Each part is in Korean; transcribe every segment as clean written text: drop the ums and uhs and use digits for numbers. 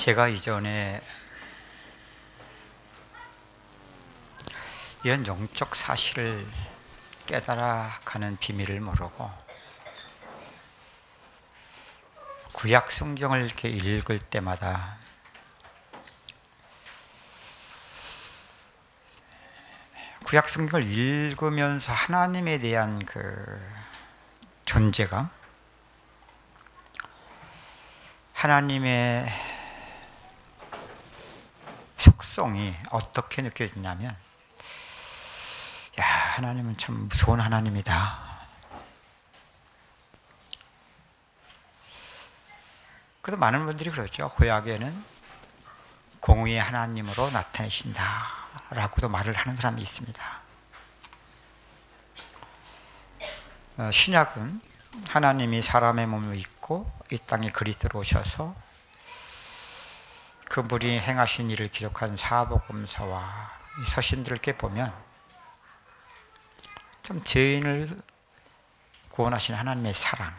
제가 이전에 이런 영적 사실을 깨달아가는 비밀을 모르고 구약 성경을 이렇게 읽을 때마다 구약 성경을 읽으면서 하나님에 대한 그 존재감, 하나님의 속성이 어떻게 느껴지냐면, 야, 하나님은 참 무서운 하나님이다. 그래서 많은 분들이 그러죠. 구약에는 공의의 하나님으로 나타내신다 라고도 말을 하는 사람이 있습니다. 신약은 하나님이 사람의 몸을 입고 이 땅에 그리스도로 오셔서 그분이 행하신 일을 기록한 사복음서와 서신들을 이렇게 보면 참 죄인을 구원하신 하나님의 사랑,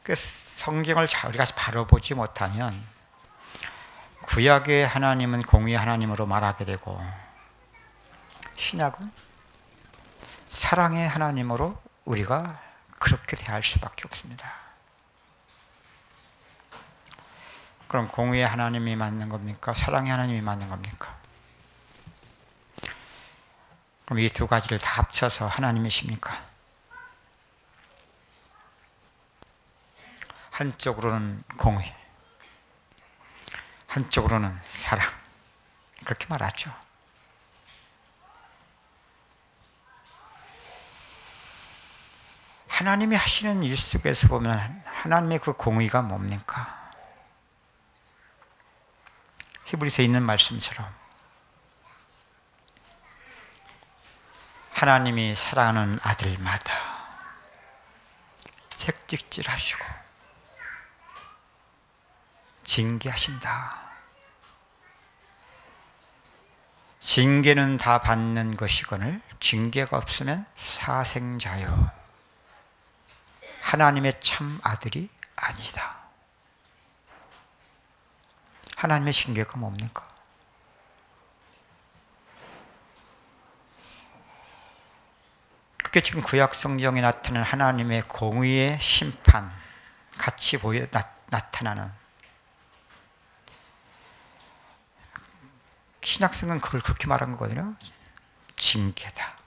그 성경을 우리가 바로 보지 못하면 구약의 하나님은 공의의 하나님으로 말하게 되고 신약은 사랑의 하나님으로 우리가 그렇게 대할 수밖에 없습니다. 그럼 공의의 하나님이 맞는 겁니까? 사랑의 하나님이 맞는 겁니까? 그럼 이 두 가지를 다 합쳐서 하나님이십니까? 한쪽으로는 공의, 한쪽으로는 사랑, 그렇게 말하죠. 하나님이 하시는 일 속에서 보면 하나님의 그 공의가 뭡니까? 히브리서에 있는 말씀처럼 하나님이 사랑하는 아들마다 책찍질하시고 징계하신다. 징계는 다 받는 것이거늘 징계가 없으면 사생자요 하나님의 참 아들이 아니다. 하나님의 징계가 뭡니까? 그게 지금 구약 성경에 나타나는 하나님의 공의의 심판 같이 나타나는, 신약성은 그걸 그렇게 말한 거거든요. 징계다.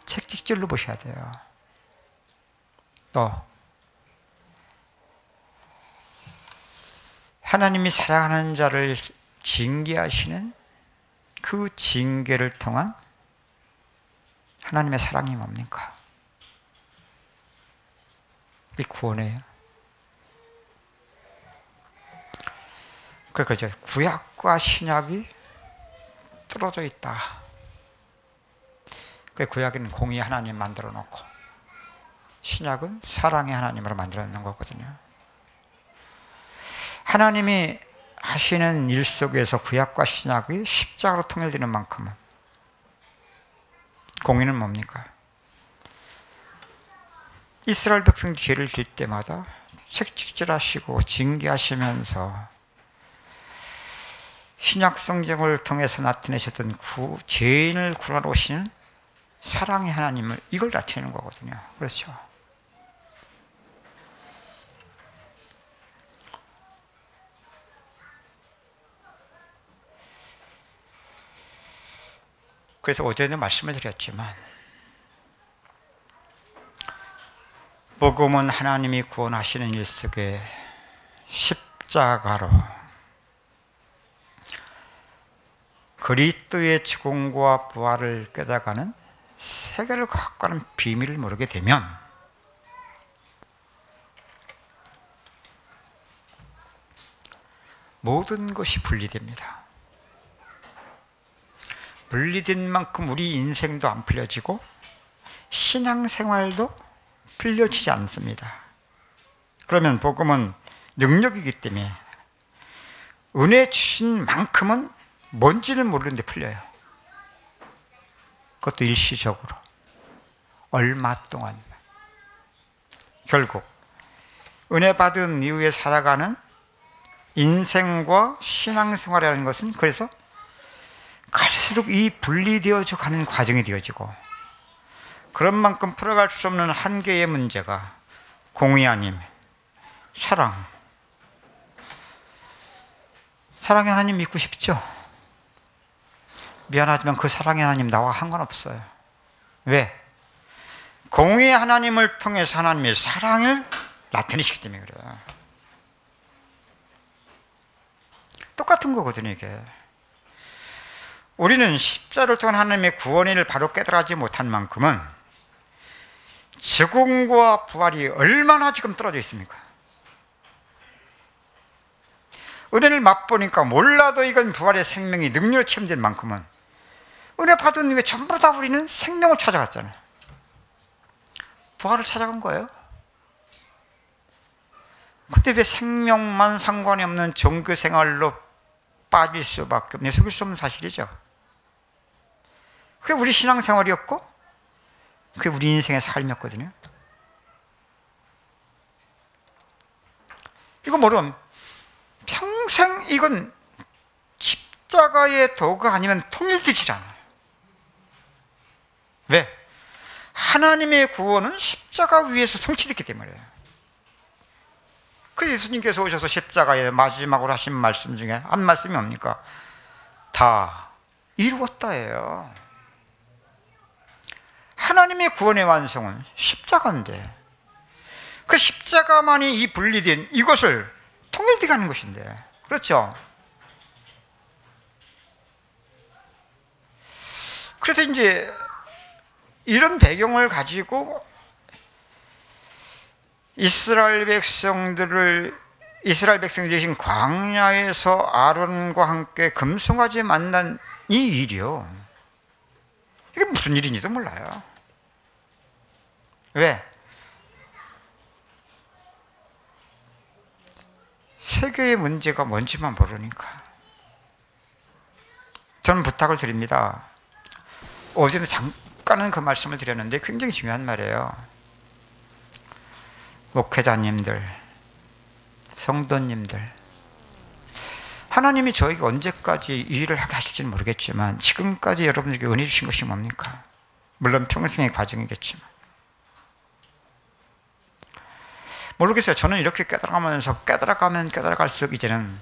책찍질로 보셔야 돼요. 또 하나님이 사랑하는 자를 징계하시는 그 징계를 통한 하나님의 사랑이 뭡니까? 이 구원이에요. 그렇죠. 구약과 신약이 뚫어져 있다. 그 구약에는 공의의 하나님 만들어 놓고 신약은 사랑의 하나님으로 만들어 놓는 거거든요. 하나님이 하시는 일 속에서 구약과 신약이 십자가로 통일되는 만큼은 공의는 뭡니까? 이스라엘 백성 죄를 질 때마다 책찍질하시고 징계하시면서 신약 성경을 통해서 나타내셨던 죄인을 구하러 오시는 사랑의 하나님을 이걸 나타내는 거거든요. 그렇죠? 그래서 어제도 말씀을 드렸지만 복음은 하나님이 구원하시는 일 속에 십자가로 그리스도의 죽음과 부활을 깨닫는 세계를 갖고 가는 비밀을 모르게 되면 모든 것이 분리됩니다. 분리된 만큼 우리 인생도 안 풀려지고 신앙생활도 풀려지지 않습니다. 그러면 복음은 능력이기 때문에 은혜 주신 만큼은 뭔지는 모르는데 풀려요. 그것도 일시적으로 얼마 동안 결국 은혜 받은 이후에 살아가는 인생과 신앙생활이라는 것은 그래서 갈수록 이 분리되어져 가는 과정이 되어지고, 그런 만큼 풀어갈 수 없는 한 개의 문제가 공의 아님 사랑. 사랑의 하나님 믿고 싶죠? 미안하지만 그 사랑의 하나님 나와 상관없어요. 왜? 공의 하나님을 통해서 하나님의 사랑을 나타내시기 때문에 그래요. 똑같은 거거든요, 이게. 우리는 십자를 통한 하나님의 구원의 일을 바로 깨달아지 못한 만큼은 죽음과 부활이 얼마나 지금 떨어져 있습니까? 은혜를 맛보니까 몰라도 이건 부활의 생명이 능력으로 체험된 만큼은 은혜 받은 이후에 전부 다 우리는 생명을 찾아갔잖아요. 부활을 찾아간 거예요. 근데 왜 생명만 상관이 없는 종교 생활로 빠질 수밖에 없냐? 속일 수 없는 사실이죠. 그게 우리 신앙생활이었고 그게 우리 인생의 삶이었거든요. 이거 모르면 평생 이건 십자가의 도가 아니면 통일되지 않아요. 왜? 하나님의 구원은 십자가 위에서 성취됐기 때문이에요. 그래서 예수님께서 오셔서 십자가에 마지막으로 하신 말씀 중에 한 말씀이 뭡니까? 다 이루었다예요. 하나님의 구원의 완성은 십자가인데, 그 십자가만이 이 분리된 이것을 통일되게 하는 것인데, 그렇죠? 그래서 이제 이런 배경을 가지고 이스라엘 백성들이 계신 광야에서 아론과 함께 금송아지 만난 이 일이요, 이게 무슨 일인지도 몰라요. 왜? 세계의 문제가 뭔지만 모르니까. 저는 부탁을 드립니다. 어제도 잠깐은 그 말씀을 드렸는데 굉장히 중요한 말이에요. 목회자님들, 성도님들, 하나님이 저에게 언제까지 이 일을 하게 하실지는 모르겠지만 지금까지 여러분들에게 은혜 주신 것이 뭡니까? 물론 평생의 과정이겠지만 모르겠어요. 저는 이렇게 깨달아가면서 깨달아갈수록 이제는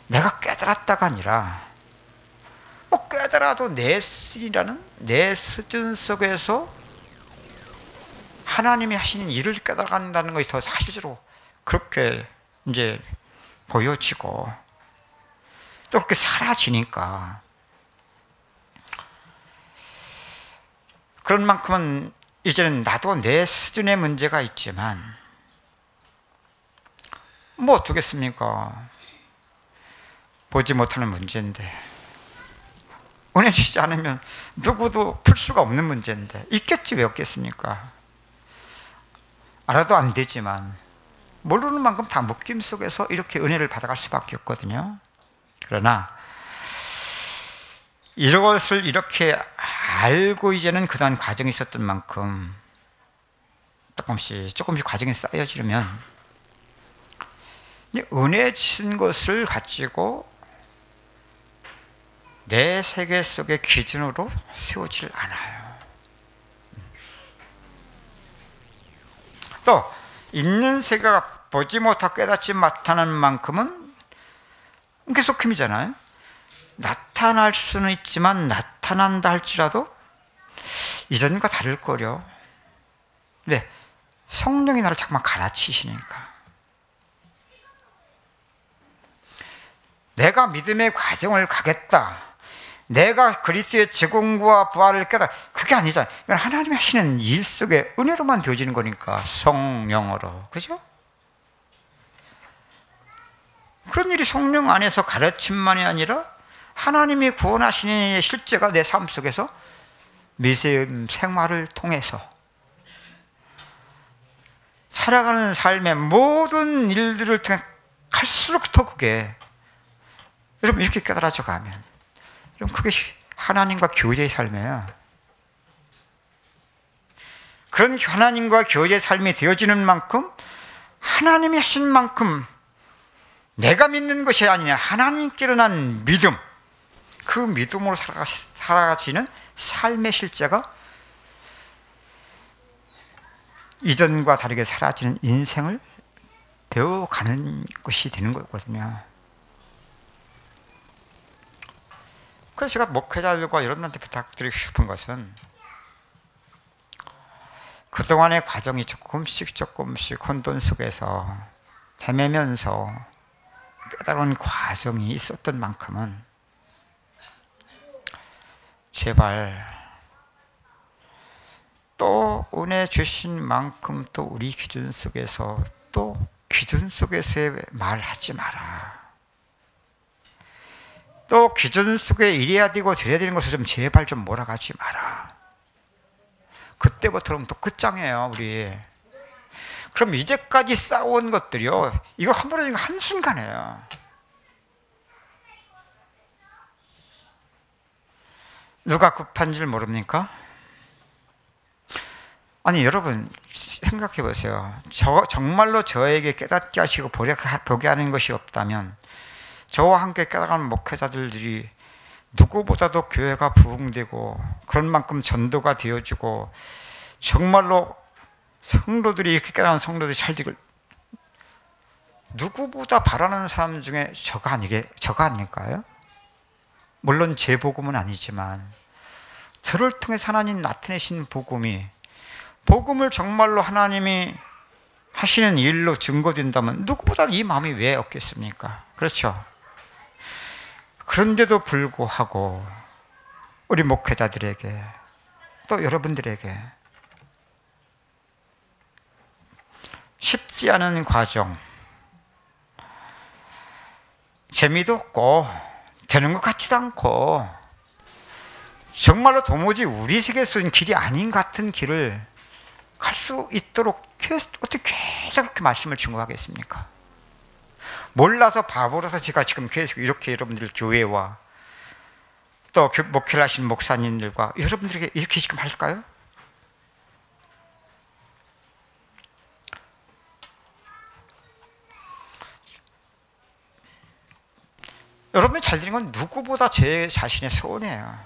내가 깨달았다가 아니라 뭐 깨달아도 내 수준 속에서 하나님이 하시는 일을 깨달아간다는 것이 더 사실적으로 그렇게 이제 보여지고 또 그렇게 사라지니까, 그런 만큼은 이제는 나도 내 수준의 문제가 있지만 뭐 어쩌겠습니까? 보지 못하는 문제인데, 은혜 주지 않으면 누구도 풀 수가 없는 문제인데 있겠지 왜 없겠습니까? 알아도 안 되지만 모르는 만큼 다 묶임 속에서 이렇게 은혜를 받아갈 수밖에 없거든요. 그러나 이것을 이렇게 알고 이제는 그동안 과정이 있었던 만큼 조금씩 과정이 쌓여지면 은혜 주신 것을 가지고 내 세계 속의 기준으로 세우질 않아요. 또 있는 세계가 보지 못하고 깨닫지 못하는 만큼은 계속 힘이잖아요. 나타날 수는 있지만 나타난다 할지라도 이전과 다를 거려. 왜? 성령이 나를 자꾸만 가르치시니까. 내가 믿음의 과정을 가겠다, 내가 그리스도의 재공과 부활을 깨달아, 그게 아니잖아요. 이건 하나님이 하시는 일 속에 은혜로만 되어지는 거니까, 성령으로. 그죠? 그런 일이 성령 안에서 가르침만이 아니라 하나님이 구원하시는 실제가 내 삶 속에서 미세한 생활을 통해서 살아가는 삶의 모든 일들을 통해 갈수록 더 그게, 여러분 이렇게 깨달아져 가면 여러분 그게 하나님과 교제의 삶이에요. 그런 하나님과 교제의 삶이 되어지는 만큼 하나님이 하신 만큼 내가 믿는 것이 아니냐, 하나님께로 난 믿음, 그 믿음으로 살아가시는 삶의 실제가 이전과 다르게 사라지는 인생을 배워가는 것이 되는 거거든요. 그래서 제가 목회자들과 여러분한테 부탁드리고 싶은 것은 그동안의 과정이 조금씩 혼돈 속에서 헤매면서 깨달은 과정이 있었던 만큼은 제발 또 은혜 주신 만큼 또 우리 기준 속에서 또 기준 속에서의 말을 하지 마라. 또 기준 속에 이래야 되고 저래야 되는 것을 좀 제발 좀 몰아가지 마라. 그때부터는 또 끝장이에요, 우리. 그럼 이제까지 쌓아온 것들이요, 이거 한 번에 한순간이에요. 누가 급한 줄 모릅니까? 아니 여러분 생각해 보세요. 정말로 저에게 깨닫게 하시고 보게 하는 것이 없다면 저와 함께 깨달은 목회자들이 누구보다도 교회가 부흥되고 그런 만큼 전도가 되어지고 정말로 성도들이 이렇게 깨달은 성도들이 잘 되길 누구보다 바라는 사람 중에 저가 아닐까요? 물론 제 복음은 아니지만 저를 통해서 하나님 나타내신 복음을 정말로 하나님이 하시는 일로 증거된다면 누구보다 이 마음이 왜 없겠습니까? 그렇죠? 그런데도 불구하고 우리 목회자들에게 또 여러분들에게 쉽지 않은 과정, 재미도 없고 되는 것 같지도 않고 정말로 도무지 우리 세계에 쓰는 길이 아닌 같은 길을 갈 수 있도록 어떻게 계속 그렇게 말씀을 증거하겠습니까? 몰라서 바보라서 제가 지금 계속 이렇게 여러분들 교회와 또 목회를 하신 목사님들과 여러분들에게 이렇게 지금 할까요? 여러분이 잘 되는 건 누구보다 제 자신의 소원이에요.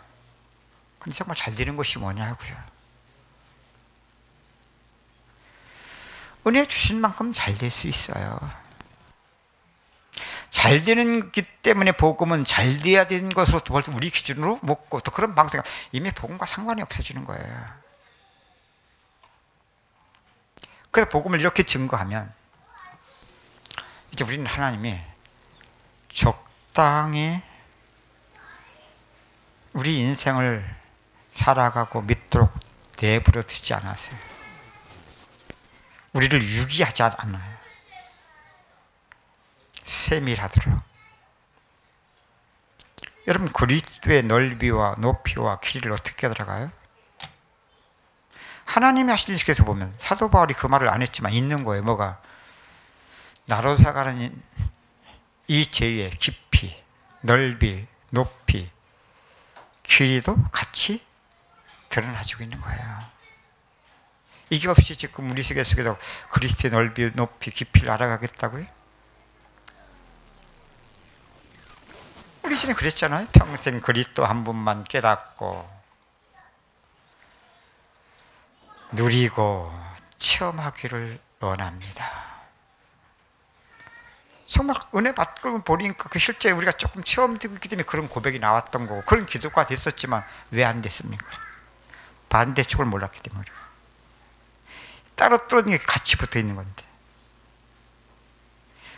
근데 정말 잘 되는 것이 뭐냐고요. 은혜 주신 만큼 잘 될 수 있어요. 잘 되는 기 때문에 복음은 잘 돼야 되는 것으로 벌써 우리 기준으로 먹고 또 그런 방송 이미 복음과 상관이 없어지는 거예요. 그래서 복음을 이렇게 증거하면 이제 우리는 하나님이 적당히 우리 인생을 살아가고 믿도록 내버려 두지 않으세요. 우리를 유기하지 않아요. 세밀하도록. 여러분 그리스도의 넓이와 높이와 길이를 어떻게 들어가요? 하나님이 하신 일에서 보면 사도 바울이 그 말을 안 했지만 있는 거예요. 뭐가? 나로 살아가는 이 죄의 깊이, 넓이, 높이, 길이도 같이 드러나지고 있는 거예요. 이게 없이 지금 우리 세계 속에서 그리스도의 넓이, 높이, 깊이를 알아가겠다고요? 우리 전에 그랬잖아요. 평생 그리스도 한 분만 깨닫고 누리고 체험하기를 원합니다. 정말 은혜 받고 보니까 그 실제 우리가 조금 체험되고 있기 때문에 그런 고백이 나왔던 거고 그런 기도가 됐었지만 왜 안 됐습니까? 반대쪽을 몰랐기 때문에 따로 떨어진 게 같이 붙어 있는 건데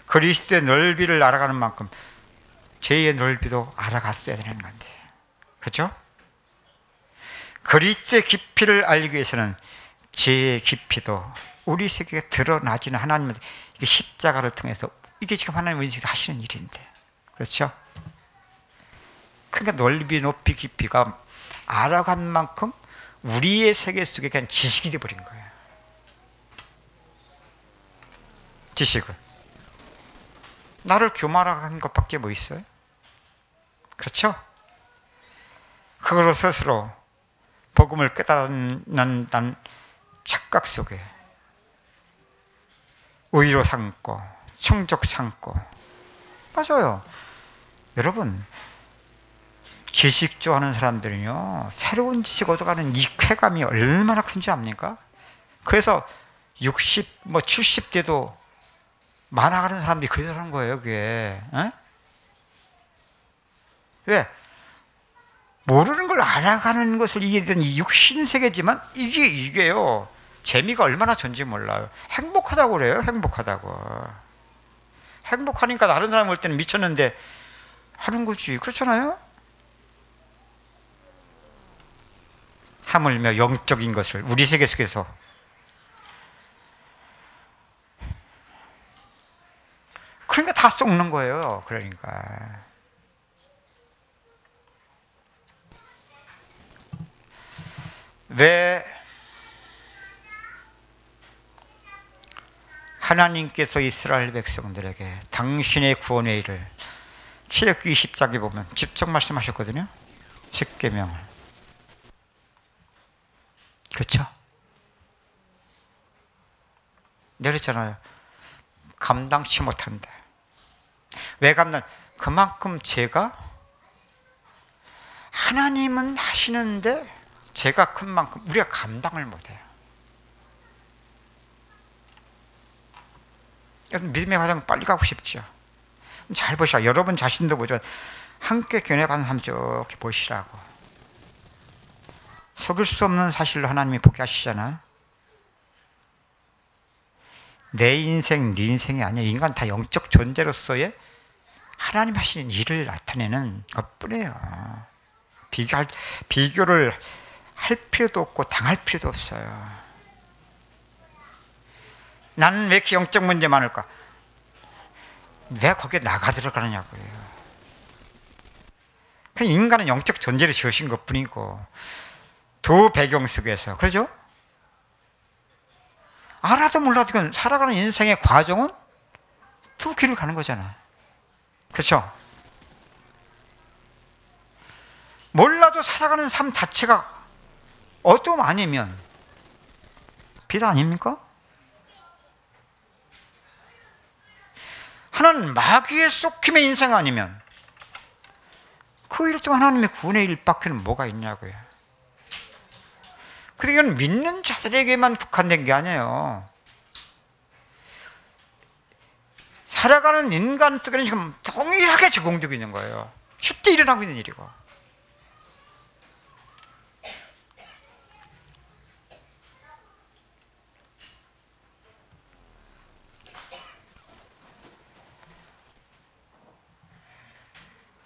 그리스도의 넓이를 알아가는 만큼 죄의 넓이도 알아갔어야 되는 건데 그렇죠? 그리스도의 깊이를 알기 위해서는 죄의 깊이도 우리 세계에 드러나지는 하나님의 이게 십자가를 통해서 이게 지금 하나님 우리 세계에서 하시는 일인데 그렇죠? 그러니까 넓이 높이 깊이가 알아간 만큼 우리의 세계 속에 그냥 지식이 되어버린 거예요. 지식은 나를 교만한 것밖에 뭐 있어요? 그렇죠? 그걸로 스스로 복음을 깨닫는 착각 속에 의로 삼고 충족 삼고. 맞아요. 여러분, 지식 좋아하는 사람들은요, 새로운 지식 얻어가는 이 쾌감이 얼마나 큰지 압니까? 그래서 60, 70대도 많아가는 사람들이 그래서 그런 거예요, 그게. 에? 왜? 모르는 걸 알아가는 것을 이게 된 이 육신세계지만 이게요, 재미가 얼마나 전지 몰라요. 행복하다고 그래요, 행복하다고. 행복하니까 다른 사람 올 때는 미쳤는데 하는 거지. 그렇잖아요? 하물며 영적인 것을 우리 세계 속에서 그러니까 다 썩는 거예요. 그러니까 왜 하나님께서 이스라엘 백성들에게 당신의 구원의 일을 출애굽기 20장에 보면 직접 말씀하셨거든요. 십계명을. 그렇죠? 내렸잖아요. 감당치 못한다. 왜 감당? 그만큼 제가 하나님은 하시는데 제가 큰 만큼 우리가 감당을 못해요. 여러분, 믿음의 과정 빨리 가고 싶죠? 잘 보시라. 여러분 자신도 보죠. 함께 견해받는 사람 저렇게 보시라고. 속일 수 없는 사실로 하나님이 보게 하시잖아요. 내 인생, 네 인생이 아니야. 인간 다 영적 존재로서의 하나님 하시는 일을 나타내는 것뿐이에요. 비교를 할 필요도 없고 당할 필요도 없어요. 나는 왜 이렇게 영적 문제 많을까? 왜 거기에 나가 들어가느냐고요. 그냥 인간은 영적 존재를 지으신 것 뿐이고, 두 배경 속에서, 그러죠? 알아도 몰라도 이건 살아가는 인생의 과정은 두 길을 가는 거잖아. 그렇죠? 몰라도 살아가는 삶 자체가 어둠 아니면 빛 아닙니까? 하나는 마귀의 쏙힘의 인생 아니면 그 일 동안 하나님의 구원의 일밖에는 뭐가 있냐고요. 근데 이건 믿는 자들에게만 국한된 게 아니에요. 살아가는 인간 속에는 지금 동일하게 적용되고 있는 거예요. 실제 일어나고 있는 일이고.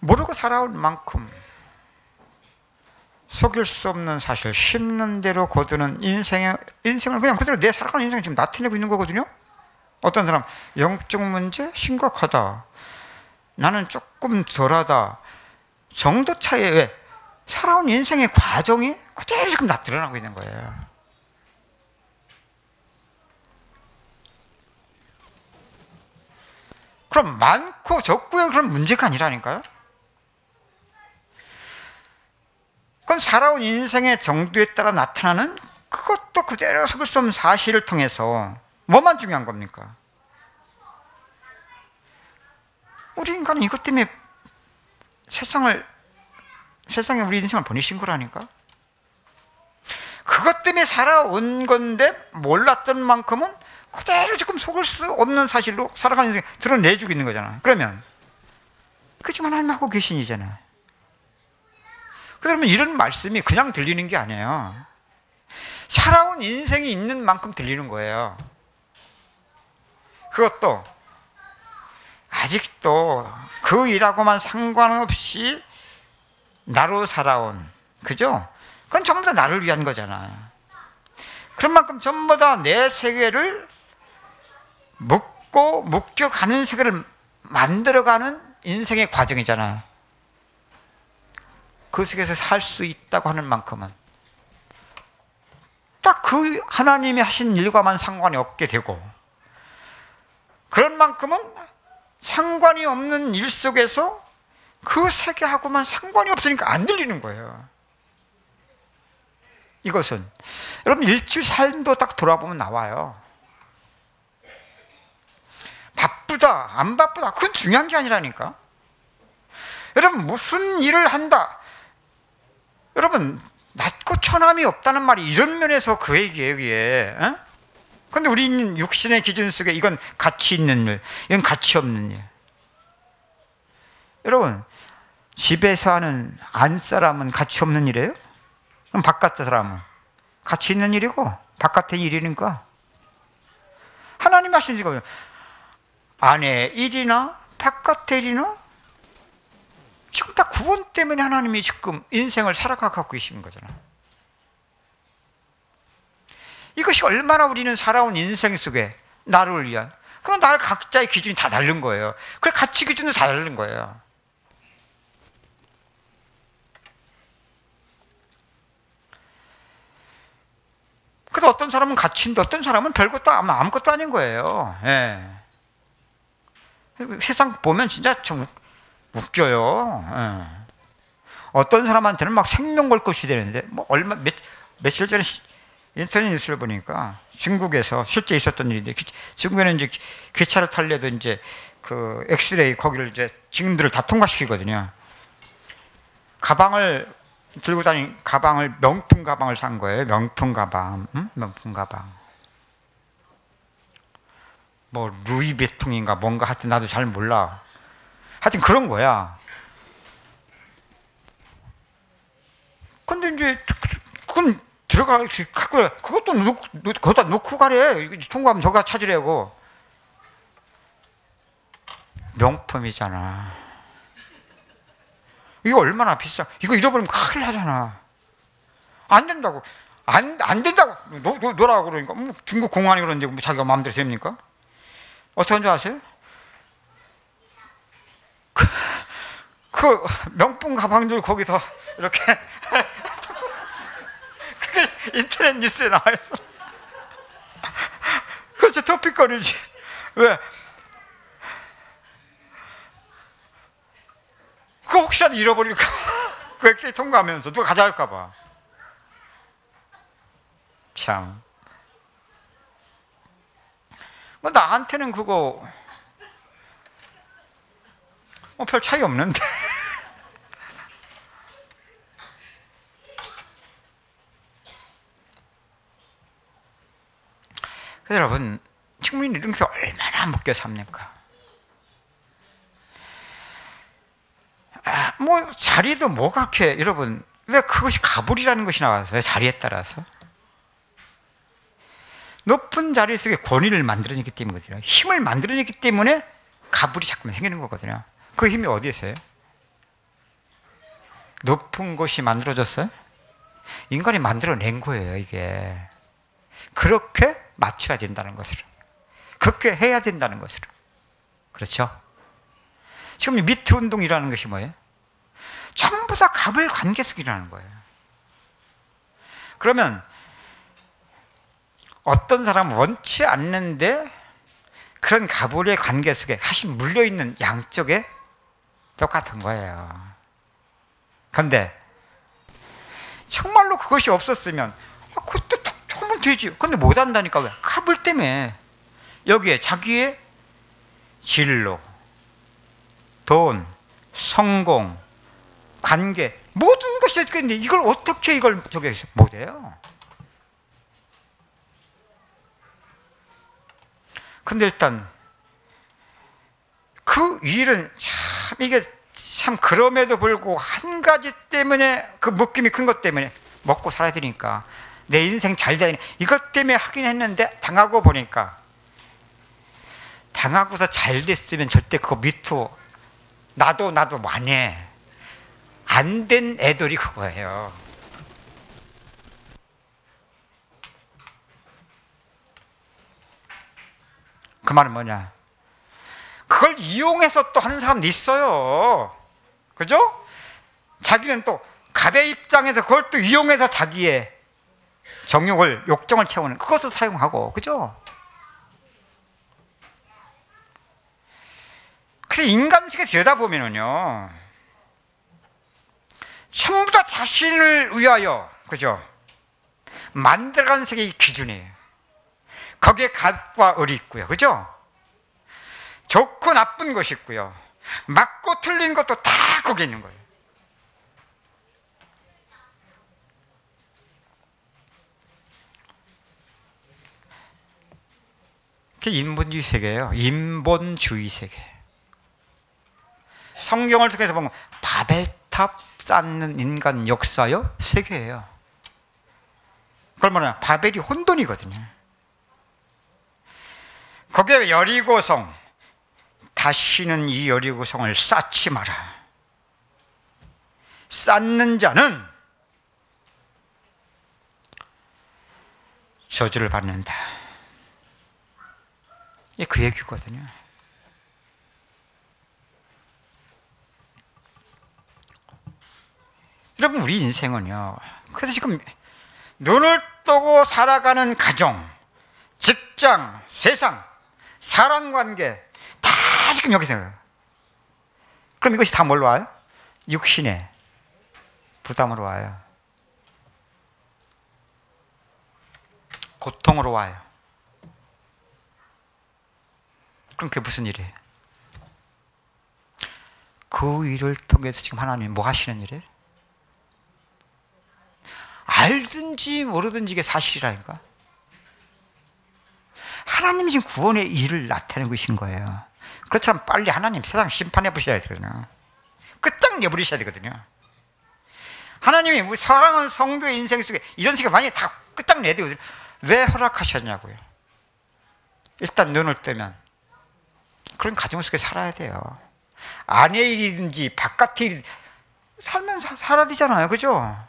모르고 살아온 만큼 속일 수 없는 사실, 심는 대로 거두는 인생을 그냥 그대로 내 살아가는 인생을 지금 나타내고 있는 거거든요. 어떤 사람, 영적 문제 심각하다, 나는 조금 덜하다 정도 차이에 왜? 살아온 인생의 과정이 그대로 지금 드러나고 있는 거예요. 그럼 많고 적고의 그런 문제가 아니라니까요. 그건 살아온 인생의 정도에 따라 나타나는 그것도 그대로 속일 수 없는 사실을 통해서 뭐만 중요한 겁니까? 우리 인간은 이것 때문에 세상에 우리 인생을 보내신 거라니까. 그것 때문에 살아온 건데 몰랐던 만큼은 그대로 지금 속을 수 없는 사실로 살아가는 인생 드러내주고 있는 거잖아. 그러면 그 지금 하나님 하고 계신 이잖아. 그러면 이런 말씀이 그냥 들리는 게 아니에요. 살아온 인생이 있는 만큼 들리는 거예요. 그것도 아직도 그 일하고만 상관없이 나로 살아온, 그죠? 그건 전부 다 나를 위한 거잖아요. 그런 만큼 전부 다 내 세계를 묶여가는 세계를 만들어가는 인생의 과정이잖아요. 그 세계에서 살 수 있다고 하는 만큼은 딱 그 하나님이 하신 일과만 상관이 없게 되고, 그런 만큼은 상관이 없는 일 속에서 그 세계하고만 상관이 없으니까 안 들리는 거예요. 이것은 여러분 일주일 삶도 딱 돌아보면 나와요. 바쁘다 안 바쁘다 그건 중요한 게 아니라니까. 여러분 무슨 일을 한다, 여러분 낮고 처남이 없다는 말이 이런 면에서 그 얘기예요 이게. 근데 우리 육신의 기준 속에 이건 가치 있는 일, 이건 가치 없는 일. 여러분 집에서 하는 안사람은 가치 없는 일이에요? 그럼 바깥의 사람은 가치 있는 일이고 바깥의 일이니까. 하나님 하신 이거 안의 일이나 바깥의 일이나 지금 다 구원 때문에 하나님이 지금 인생을 살아가고 계신 거잖아. 이것이 얼마나 우리는 살아온 인생 속에 나를 위한, 그건 나 각자의 기준이 다 다른 거예요. 그 가치 기준도 다 다른 거예요. 그래서 어떤 사람은 가치인데 어떤 사람은 별것도 아무것도 아닌 거예요. 예. 세상 보면 진짜 좀 웃겨요. 예. 어떤 사람한테는 막 생명 걸 것이 되는데, 뭐 며칠 전에 인터넷 뉴스를 보니까 중국에서 실제 있었던 일인데, 중국에는 이제 기차를 타려도 이제 그 엑스레이 거기를 이제 직원들을 다 통과시키거든요. 가방을 들고 다닌 가방을 명품 가방을 산 거예요. 명품 가방, 명품 가방. 뭐 루이비통인가 뭔가 하여튼 나도 잘 몰라. 하여튼 그런 거야. 근데 이제 그건 들어갈 수 갖고 그것도 거기다 놓고 가래. 통과하면 저가 찾으려고. 명품이잖아. 이거 얼마나 비싸. 이거 잃어버리면 큰일 나잖아. 안 된다고. 안 된다고. 놓으라고 그러니까. 뭐 중국 공안이 그러는데 뭐 자기가 마음대로 됩니까? 어떻게 하는 줄 아세요? 그 명품 가방들 거기서 이렇게 그게 인터넷 뉴스에 나와요. 그렇지, 토픽거리지. 왜? 그거 혹시라도 잃어버릴까 봐. 그 엑스레이 통과하면서 누가 가져갈까 봐. 참. 나한테는 그거 별 차이 없는데. 그래서 여러분, 충분히 이런서 얼마나 묶여 삽니까? 뭐 자리도 뭐가 이렇게, 여러분 왜 그것이 가불이라는 것이 나와서 자리에 따라서 높은 자리 속에 권위를 만들어내기 때문이거든요. 힘을 만들어내기 때문에 가불이 자꾸만 생기는 거거든요. 그 힘이 어디에 있어요? 높은 곳이 만들어졌어요? 인간이 만들어낸 거예요. 이게 그렇게 맞춰야 된다는 것으로, 그렇게 해야 된다는 것으로. 그렇죠? 지금 미투 운동이라는 것이 뭐예요? 전부 다 갑을 관계 속이라는 거예요. 그러면 어떤 사람은 원치 않는데 그런 가불의 관계 속에 사실 물려있는 양쪽에 똑같은 거예요. 그런데 정말로 그것이 없었으면 그때 툭 하면 되지. 근데 못 한다니까. 왜? 가불 때문에. 여기에 자기의 진로, 돈, 성공, 관계, 모든 것이 있겠는데 이걸 어떻게 이걸 저기 못해요? 근데 일단 그 일은 참, 이게 참, 그럼에도 불구하고 한 가지 때문에, 그 묶임이 큰 것 때문에 먹고 살아야 되니까, 내 인생 잘 되니 이것 때문에 하긴 했는데 당하고 보니까, 당하고서 잘 됐으면 절대 그거 미투 나도 안 해. 안 된 애들이 그거예요. 그 말은 뭐냐? 그걸 이용해서 또 하는 사람도 있어요. 그죠? 자기는 또 갑의 입장에서 그걸 또 이용해서 자기의 정욕을, 욕정을 채우는, 그것도 사용하고. 그죠? 그래서 인간식에 들여다보면은요, 전부 다 자신을 위하여, 그죠? 만들어가는 세계의 기준이에요. 거기에 갑과 을이 있고요. 그죠? 좋고 나쁜 것이 있고요, 맞고 틀린 것도 다 거기 있는 거예요. 그게 인본주의 세계예요. 인본주의 세계. 성경을 통해서 보면 바벨탑 쌓는 인간 역사요 세계예요. 그걸 뭐냐, 바벨이 혼돈이거든요. 거기에 여리고성, 다시는 이 여리고성을 쌓지 마라. 쌓는 자는 저주를 받는다. 이게 그 얘기거든요. 여러분, 우리 인생은요, 그래서 지금 눈을 뜨고 살아가는 가정, 직장, 세상, 사랑관계 다 지금 여기서. 그럼 이것이 다 뭘로 와요? 육신의 부담으로 와요. 고통으로 와요. 그럼 그게 무슨 일이에요? 그 일을 통해서 지금 하나님이 뭐 하시는 일이에요? 알든지 모르든지 이게 사실이라니까. 하나님이 지금 구원의 일을 나타내고 계신 거예요. 그렇다면 빨리 하나님 세상 심판해 보셔야 되거든요. 끝장내버리셔야 되거든요. 하나님이 우리 사랑하는 성도의 인생 속에 이런 식의 많이 다 끝장내야 되거든요. 왜 허락하셨냐고요. 일단 눈을 뜨면 그런 가정 속에 살아야 돼요. 아내의 일이든지 바깥의 일이든지 살면 살아야 되잖아요. 그죠?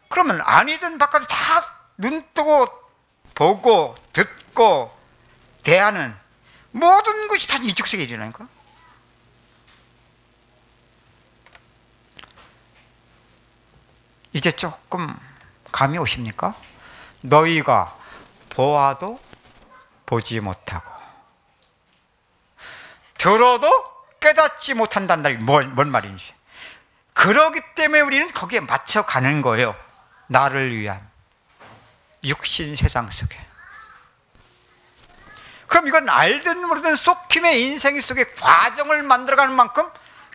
그러면 아니든 바깥에 다 눈 뜨고 보고 듣고 대하는 모든 것이 다 이쪽 세계 일이라니까. 이제 조금 감이 오십니까? 너희가 보아도 보지 못하고 들어도 깨닫지 못한다는 말이 뭔 말인지. 그러기 때문에 우리는 거기에 맞춰가는 거예요. 나를 위한 육신 세상 속에. 그럼 이건 알든 모르든 쏙킴의 인생 속에 과정을 만들어가는 만큼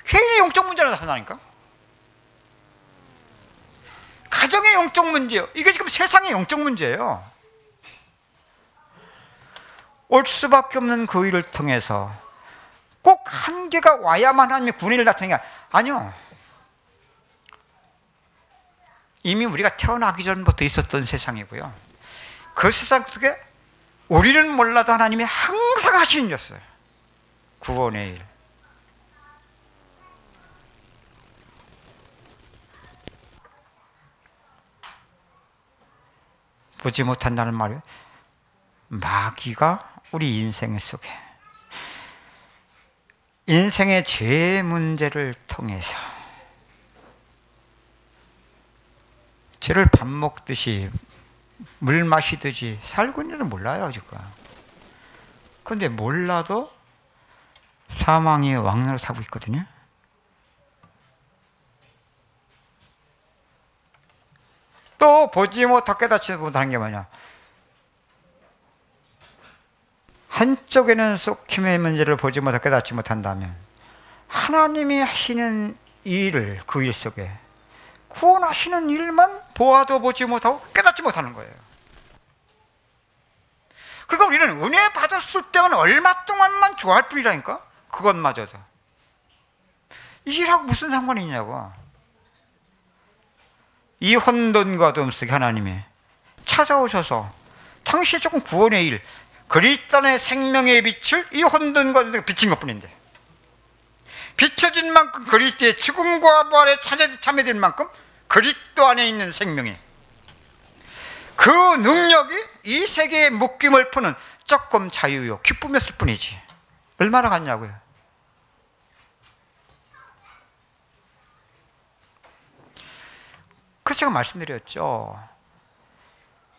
개인의 영적 문제가 나타나니까. 가정의 영적 문제예요. 이게 지금 세상의 영적 문제예요. 올 수밖에 없는 그 일을 통해서 꼭 한계가 와야만 하나님의 군의를 나타내는 게 아니요. 이미 우리가 태어나기 전부터 있었던 세상이고요. 그 세상 속에 우리는 몰라도 하나님이 항상 하시는 일이었어요. 구원의 일. 보지 못한다는 말이에요. 마귀가 우리 인생 속에 인생의 죄 문제를 통해서 죄를 밥 먹듯이 물 마시듯이 살고 있는지도 몰라요 지금. 그런데 몰라도 사망의 왕노를 타고 있거든요. 또 보지 못하고 깨닫지 못하는 게 뭐냐, 한쪽에는 쏙힘의 문제를 보지 못하고 깨닫지 못한다면 하나님이 하시는 일을, 그 일 속에 구원하시는 일만 보아도 보지 못하고 깨닫지 못하는 거예요. 그러니까 우리는 은혜 받았을 때만 얼마 동안만 좋아할 뿐이라니까. 그것마저도 이 일하고 무슨 상관이 있냐고. 이 혼돈과 어둠 속에 하나님이 찾아오셔서 당신이 조금 구원의 일, 그리스도의 생명의 빛을 이 혼돈과 어둠 속에 비친 것뿐인데, 비춰진 만큼 그리스도의 죽음과 부활에 참여될 만큼 그리스도 안에 있는 생명이, 그 능력이 이 세계의 묶임을 푸는 조금 자유요 기쁨이었을 뿐이지 얼마나 갔냐고요. 그래서 제가 말씀드렸죠.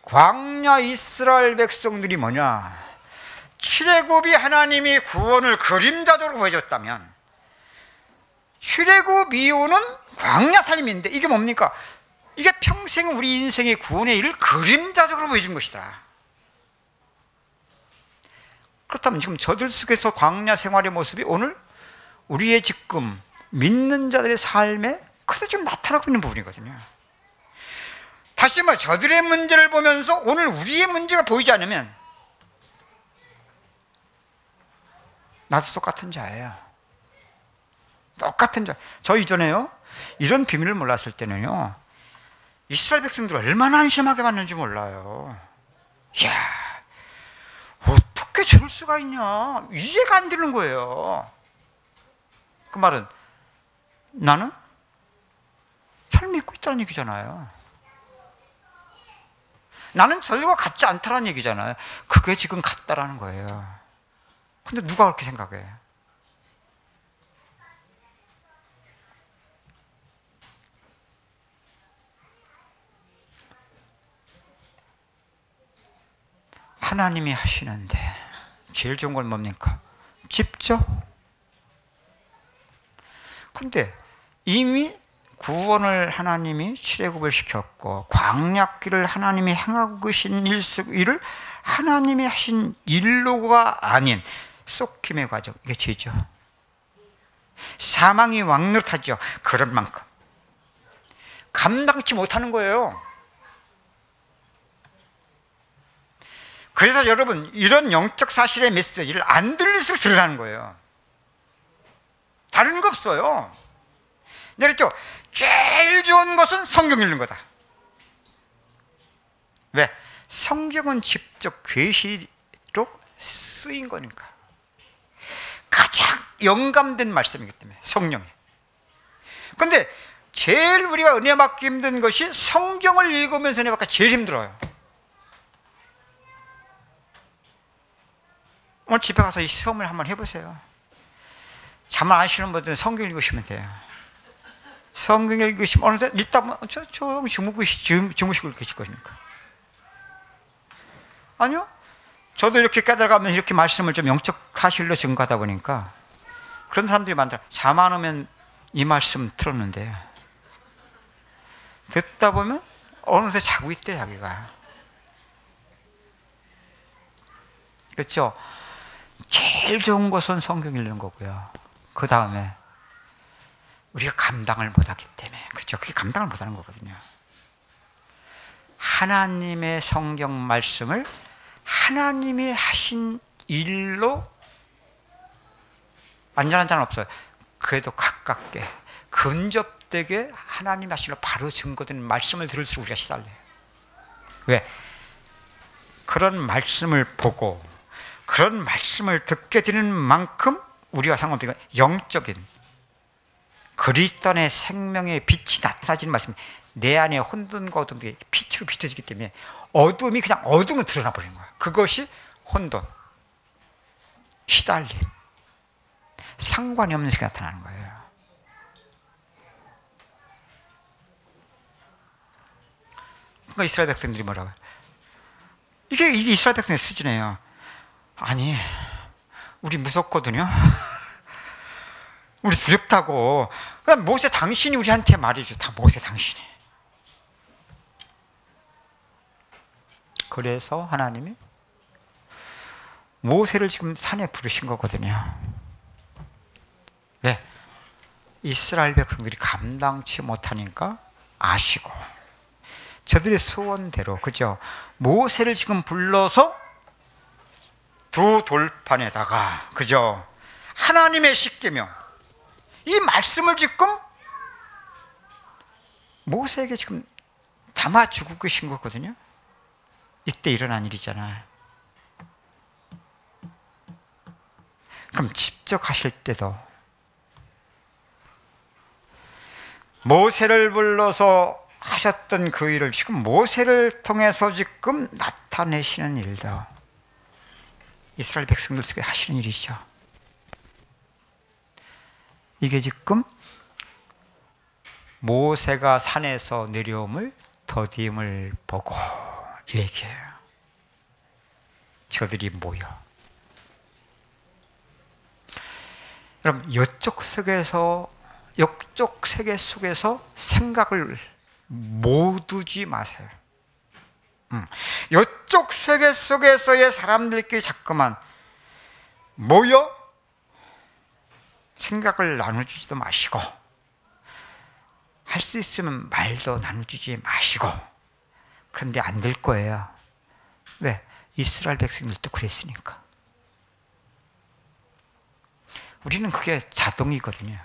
광야 이스라엘 백성들이 뭐냐, 출애굽이 하나님이 구원을 그림자적으로 보여줬다면 출애굽 이후는 광야 삶인데 이게 뭡니까? 이게 평생 우리 인생의 구원의 일을 그림자적으로 보여준 것이다. 그렇다면 지금 저들 속에서 광야 생활의 모습이 오늘 우리의 지금 믿는 자들의 삶에 그대로 지금 나타나고 있는 부분이거든요. 다시 말해 저들의 문제를 보면서 오늘 우리의 문제가 보이지 않으면 나도 똑같은 자예요. 똑같은 자. 저 이전에요 이런 비밀을 몰랐을 때는요 이스라엘 백성들 얼마나 안심하게 봤는지 몰라요. 이야, 어떻게 저럴 수가 있냐, 이해가 안 되는 거예요. 그 말은 나는 잘 믿고 있다는 얘기잖아요. 나는 저들과 같지 않다는 얘기잖아요. 그게 지금 같다라는 거예요. 근데 누가 그렇게 생각해? 하나님이 하시는데 제일 좋은 건 뭡니까? 직접. 근데 이미 구원을 하나님이 출애굽을 시켰고 광야길을 하나님이 행하고 계신 일을 하나님이 하신 일로가 아닌 쏙김의 과정, 이게 죄죠. 사망이 왕노릇하죠. 그런 만큼 감당치 못하는 거예요. 그래서 여러분 이런 영적 사실의 메시지를 안 들릴수록 들으라는 거예요. 다른 거 없어요. 내가 그랬죠. 제일 좋은 것은 성경 읽는 거다. 왜? 성경은 직접 계시로 쓰인 거니까. 가장 영감된 말씀이기 때문에 성령이. 근데 제일 우리가 은혜 받기 힘든 것이 성경을 읽으면서 은혜 받기가 제일 힘들어요. 오늘 집에 가서 이 시험을 한번 해보세요. 잠 안 하시는 분들은 성경 읽으시면 돼요. 성경 읽으시면 어느새 읽다 보면 주무시고 계실 것입니까? 아니요. 저도 이렇게 깨달아가면 이렇게 말씀을 좀 영적 사실로 증거하다 보니까 그런 사람들이 많더라. 잠 안 오면 이 말씀 들었는데 듣다 보면 어느새 자고 있대 자기가. 그렇죠? 제일 좋은 것은 성경 읽는 거고요. 그 다음에 우리가 감당을 못하기 때문에, 그렇죠? 그게 감당을 못하는 거거든요. 하나님의 성경 말씀을 하나님이 하신 일로 완전한 자는 없어요. 그래도 가깝게 근접되게 하나님이 하신 일로 바로 증거된 말씀을 들을수록 우리가 시달려요. 왜? 그런 말씀을 보고 그런 말씀을 듣게 되는 만큼 우리와 상관없는 영적인 그리스도 안의 생명의 빛이 나타나지는 말씀, 내 안에 혼돈과 어둠이 빛으로 비춰지기 때문에 어둠이 그냥 어둠으로 드러나 버리는 거야. 그것이 혼돈, 시달림, 상관이 없는 것이 나타나는 거예요. 그러니까 이스라엘 백성들이 뭐라고요? 이게 이스라엘 백성의 수준이에요. 아니, 우리 무섭거든요. 우리 두렵다고. 그냥 모세 당신이 우리한테 말해줘. 다 모세 당신이. 그래서 하나님이 모세를 지금 산에 부르신 거거든요. 네, 이스라엘 백성들이 감당치 못하니까 아시고 저들의 소원대로, 그죠? 모세를 지금 불러서 두 돌판에다가, 그죠? 하나님의 십계명, 이 말씀을 지금 모세에게 지금 담아주고 계신 거거든요. 이때 일어난 일이잖아요. 그럼 직접 하실 때도 모세를 불러서 하셨던 그 일을 지금 모세를 통해서 지금 나타내시는 일도 이스라엘 백성들 속에 하시는 일이죠. 이게 지금 모세가 산에서 내려옴을 더디임을 보고 얘기해요. 저들이 모여. 여러분, 이쪽 세계에서, 이쪽 세계 속에서 생각을 못 두지 마세요. 이쪽 세계 속에서의 사람들끼리 자꾸만 모여 생각을 나눠주지도 마시고, 할 수 있으면 말도 나눠주지 마시고. 그런데 안 될 거예요. 왜? 이스라엘 백성들도 그랬으니까. 우리는 그게 자동이거든요.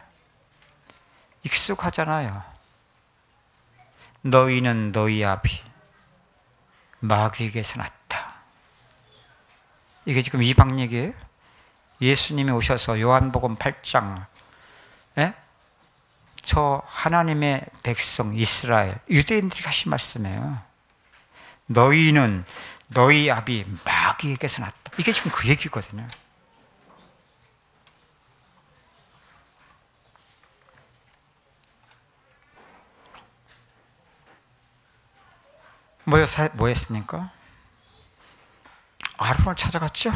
익숙하잖아요. 너희는 너희 아비 마귀에게서 났다. 이게 지금 이방 얘기예요. 예수님이 오셔서 요한복음 8장, 저 하나님의 백성 이스라엘 유대인들이 하신 말씀이에요. 너희는 너희 아비 마귀에게서 났다. 이게 지금 그 얘기거든요. 뭐 했습니까? 아론을 찾아갔죠.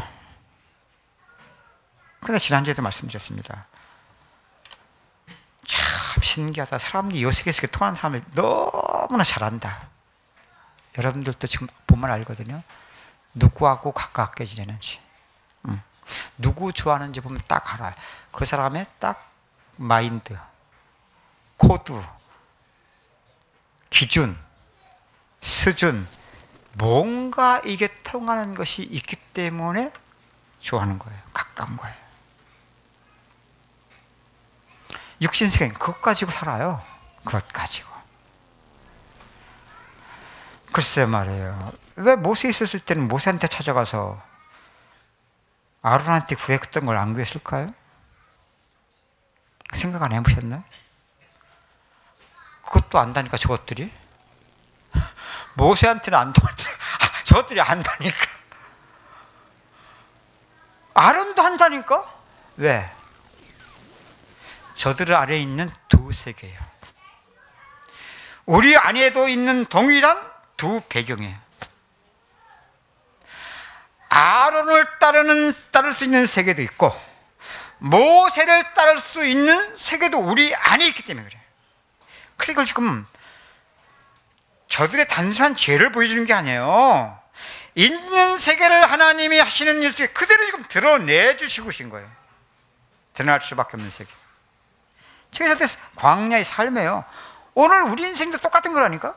근데 지난주에도 말씀드렸습니다. 참 신기하다. 사람들이 요셉에서 통하는 사람을 너무나 잘한다. 여러분들도 지금 보면 알거든요. 누구하고 가깝게 지내는지, 누구 좋아하는지 보면 딱 알아요. 그 사람의 딱 마인드, 코드, 기준, 수준, 뭔가 이게 통하는 것이 있기 때문에 좋아하는 거예요. 가까운 거예요. 육신세계는 그것 가지고 살아요. 그것 가지고. 글쎄 말이에요. 왜 모세 있었을 때는 모세한테 찾아가서 아론한테 구했던 걸 안 구했을까요? 생각 안 해보셨나요? 그것도 안다니까, 저것들이. 모세한테는 안 통하지. 저것들이 안다니까. 아론도 한다니까? 왜? 저들 아래에 있는 두 세계예요. 우리 안에도 있는 동일한 두 배경이에요. 아론을 따를 수 있는 세계도 있고, 모세를 따를 수 있는 세계도 우리 안에 있기 때문에 그래요. 그리고 지금 저들의 단순한 죄를 보여주는 게 아니에요. 있는 세계를 하나님이 하시는 일 중에 그대로 지금 드러내주시고 계신 거예요. 드러날 수밖에 없는 세계. 제가 광야의 삶이에요. 오늘 우리 인생도 똑같은 거라니까.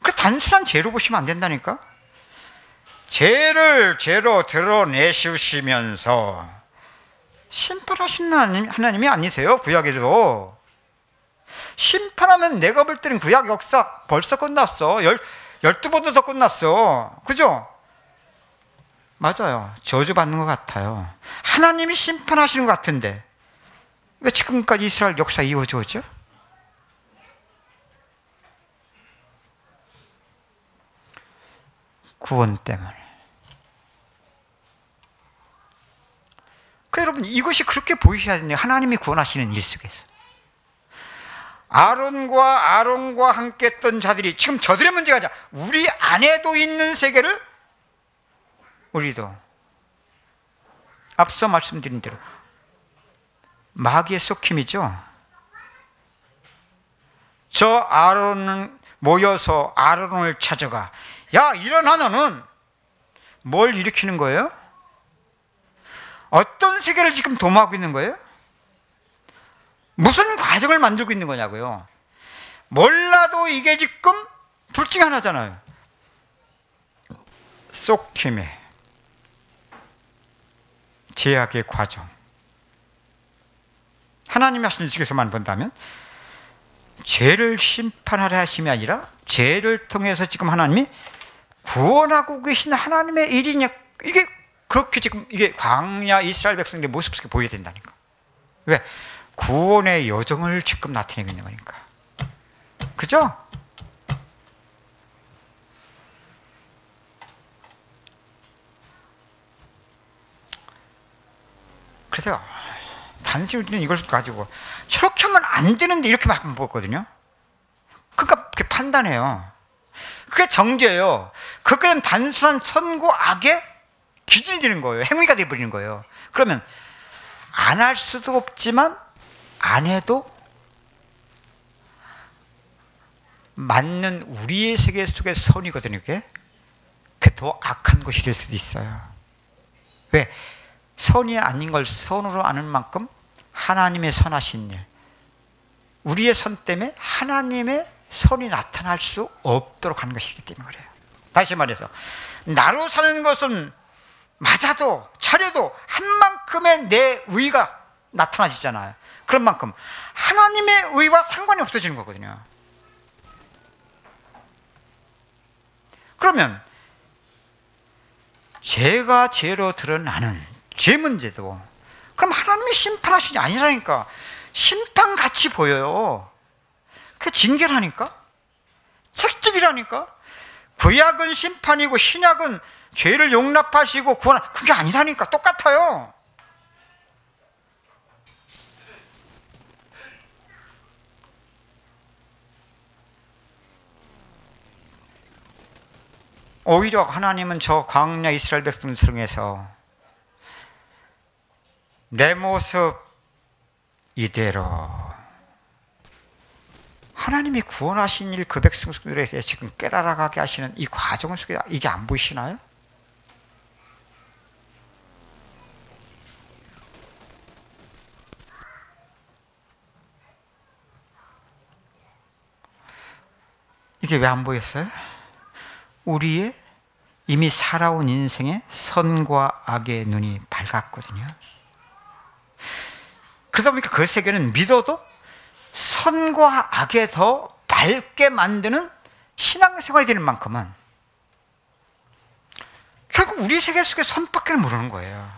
그 단순한 죄로 보시면 안 된다니까. 죄를 죄로 드러내시면서 심판하시는 하나님이 아니세요. 구약에도 심판하면 내가 볼 때는 구약 역사 벌써 끝났어. 12번도 더 끝났어. 그죠? 맞아요. 저주받는 것 같아요. 하나님이 심판하시는 것 같은데 왜 지금까지 이스라엘 역사 이어져 오죠? 구원 때문에. 여러분, 이것이 그렇게 보이셔야 되는데, 하나님이 구원하시는 일 속에서 아론과 함께 했던 자들이 지금 저들의 문제가 아니라 우리 안에도 있는 세계를 우리도 앞서 말씀드린 대로 마귀의 속힘이죠. 저 아론은 모여서 아론을 찾아가. 야, 일어나. 너는 뭘 일으키는 거예요? 어떤 세계를 지금 도모하고 있는 거예요? 무슨 과정을 만들고 있는 거냐고요. 몰라도 이게 지금 둘 중에 하나잖아요. 속힘의 제약의 과정. 하나님이 하시는 쪽에서만 본다면 죄를 심판하려 하심이 아니라 죄를 통해서 지금 하나님이 구원하고 계신 하나님의 일이냐. 이게 그렇게 지금 이게 광야 이스라엘 백성들의 모습을 보여야 된다니까. 왜? 구원의 여정을 지금 나타내고 있는 거니까. 그죠? 그래서 단지 우리는 이걸 가지고 저렇게 하면 안 되는데 이렇게 막 보거든요. 그러니까 그렇게 판단해요. 그게 정죄예요. 그게 단순한 선과 악의 기준이 되는 거예요. 행위가 되어버리는 거예요. 그러면 안 할 수도 없지만 안 해도 맞는 우리의 세계 속의 선이거든요. 그게 그 더 악한 것이 될 수도 있어요. 왜? 선이 아닌 걸 선으로 아는 만큼 하나님의 선하신 일, 우리의 선 때문에 하나님의 선이 나타날 수 없도록 하는 것이기 때문에 그래요. 다시 말해서 나로 사는 것은 맞아도 차려도 한 만큼의 내 의가 나타나지잖아요. 그런 만큼 하나님의 의와 상관이 없어지는 거거든요. 그러면 죄가 죄로 드러나는 죄 문제도 그럼 하나님이 심판하시지 아니라니까. 심판같이 보여요. 그 징계라니까, 책찍이라니까. 구약은 심판이고 신약은 죄를 용납하시고 구원, 그게 아니라니까. 똑같아요. 오히려 하나님은 저 광야 이스라엘 백성을 통해서 내 모습 이대로 하나님이 구원하신 일 그 백성들에게 지금 깨달아가게 하시는 이 과정 속에 이게 안 보이시나요? 이게 왜 안 보였어요? 우리의 이미 살아온 인생의 선과 악의 눈이 밝았거든요. 그러다 보니까 그 세계는 믿어도 선과 악에 더 밝게 만드는 신앙생활이 되는 만큼은 결국 우리 세계 속에 선밖에 모르는 거예요.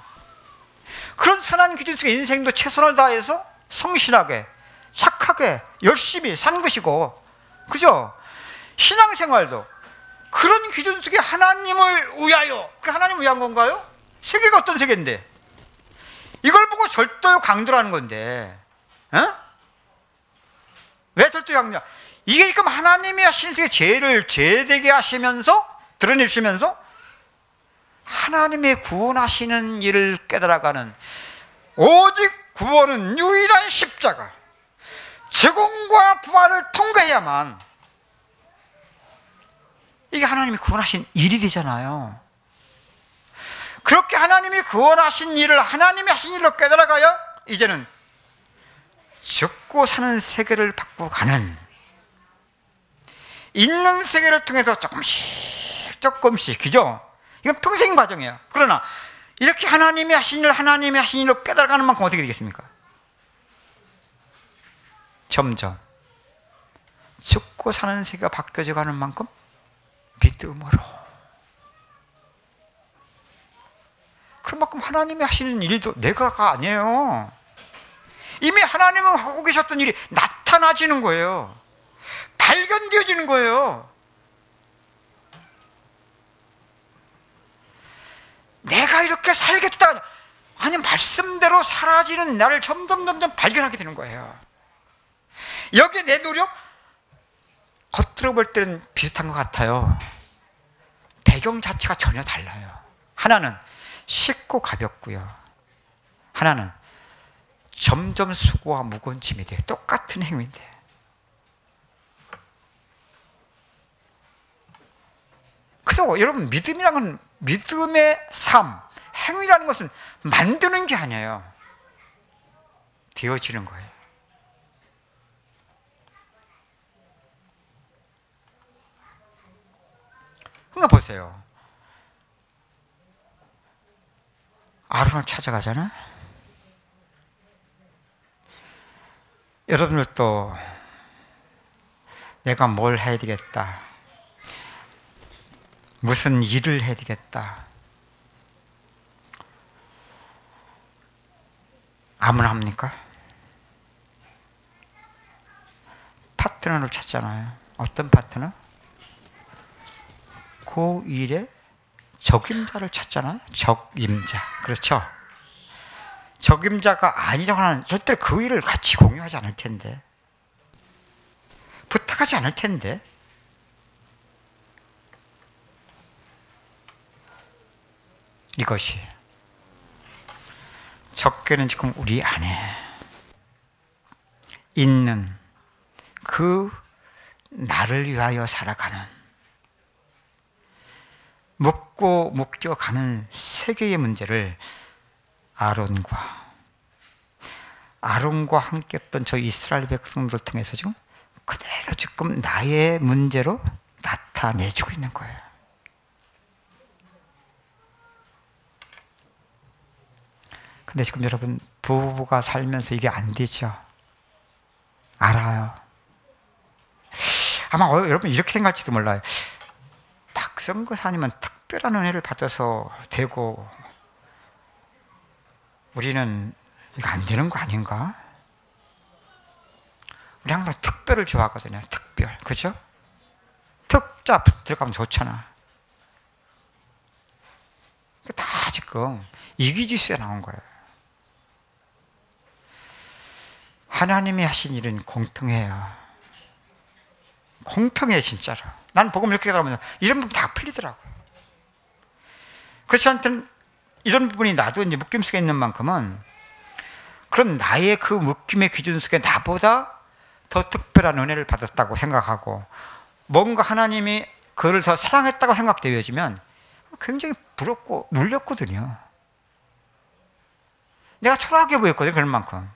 그런 선한 기준 속에 인생도 최선을 다해서 성실하게 착하게 열심히 사는 것이고, 그죠? 신앙생활도 그런 기준 속에 하나님을 위하여, 그게 하나님을 위한 건가요? 세계가 어떤 세계인데 이걸 보고 절도요 강도라는 건데, 왜 절도요 강도? 이게 지금 하나님이 하신 세계 죄를 죄되게 하시면서 드러내주시면서 하나님의 구원하시는 일을 깨달아가는, 오직 구원은 유일한 십자가, 죽음과 부활을 통과해야만 이게 하나님이 구원하신 일이 되잖아요. 그렇게 하나님이 구원하신 일을 하나님이 하신 일로 깨달아가야 이제는 죽고 사는 세계를 바꾸고 가는, 있는 세계를 통해서 조금씩, 그죠? 이건 평생 과정이에요. 그러나 이렇게 하나님이 하신 일, 하나님이 하신 일로 깨달아가는 만큼 어떻게 되겠습니까? 점점 죽고 사는 세계가 바뀌어져 가는 만큼 믿음으로, 그만큼 하나님이 하시는 일도 내가가 아니에요. 이미 하나님은 하고 계셨던 일이 나타나지는 거예요. 발견되어지는 거예요. 내가 이렇게 살겠다, 아니 말씀대로 사라지는 나를 점점 발견하게 되는 거예요. 여기에 내 노력, 겉으로 볼 때는 비슷한 것 같아요. 배경 자체가 전혀 달라요. 하나는 쉽고 가볍고요, 하나는 점점 수고와 무거운 짐이 돼요. 똑같은 행위인데. 그래서 여러분, 믿음이란 건, 믿음의 삶, 행위라는 것은 만드는 게 아니에요. 되어지는 거예요. 그러니까 보세요. 아론을 찾아가잖아. 여러분들도 내가 뭘 해야 되겠다, 무슨 일을 해야 되겠다, 아무나 합니까? 파트너를 찾잖아요. 어떤 파트너? 그 일에 적임자를 찾잖아요. 적임자. 그렇죠? 적임자가 아니라고 하는, 절대로 그 일을 같이 공유하지 않을 텐데, 부탁하지 않을 텐데. 이것이 적게는 지금 우리 안에 있는 그 나를 위하여 살아가는 묶고 묶여가는 세 개의 문제를 아론과 함께 했던 저 이스라엘 백성들 통해서 지금 그대로 지금 나의 문제로 나타내주고 있는 거예요. 근데 지금 여러분, 부부가 살면서 이게 안 되죠? 알아요. 아마 여러분 이렇게 생각할지도 몰라요. 박성거사님은 특별한 은혜를 받아서 되고 우리는 이거 안 되는 거 아닌가? 우리 항상 특별을 좋아하거든요. 특별, 그죠? 특자 들어가면 좋잖아. 다 지금 이기주의에 나온 거예요. 하나님이 하신 일은 공평해요. 공평해 진짜로. 난 복음 이렇게 들으면서 이런 부분 다 풀리더라고요. 그래서 저한테는 이런 부분이 나도 이제 묶임 속에 있는 만큼은 그런 나의 그 묶임의 기준 속에 나보다 더 특별한 은혜를 받았다고 생각하고 뭔가 하나님이 그를 더 사랑했다고 생각되어지면 굉장히 부럽고 눌렸거든요. 내가 초라하게 보였거든요. 그런 만큼.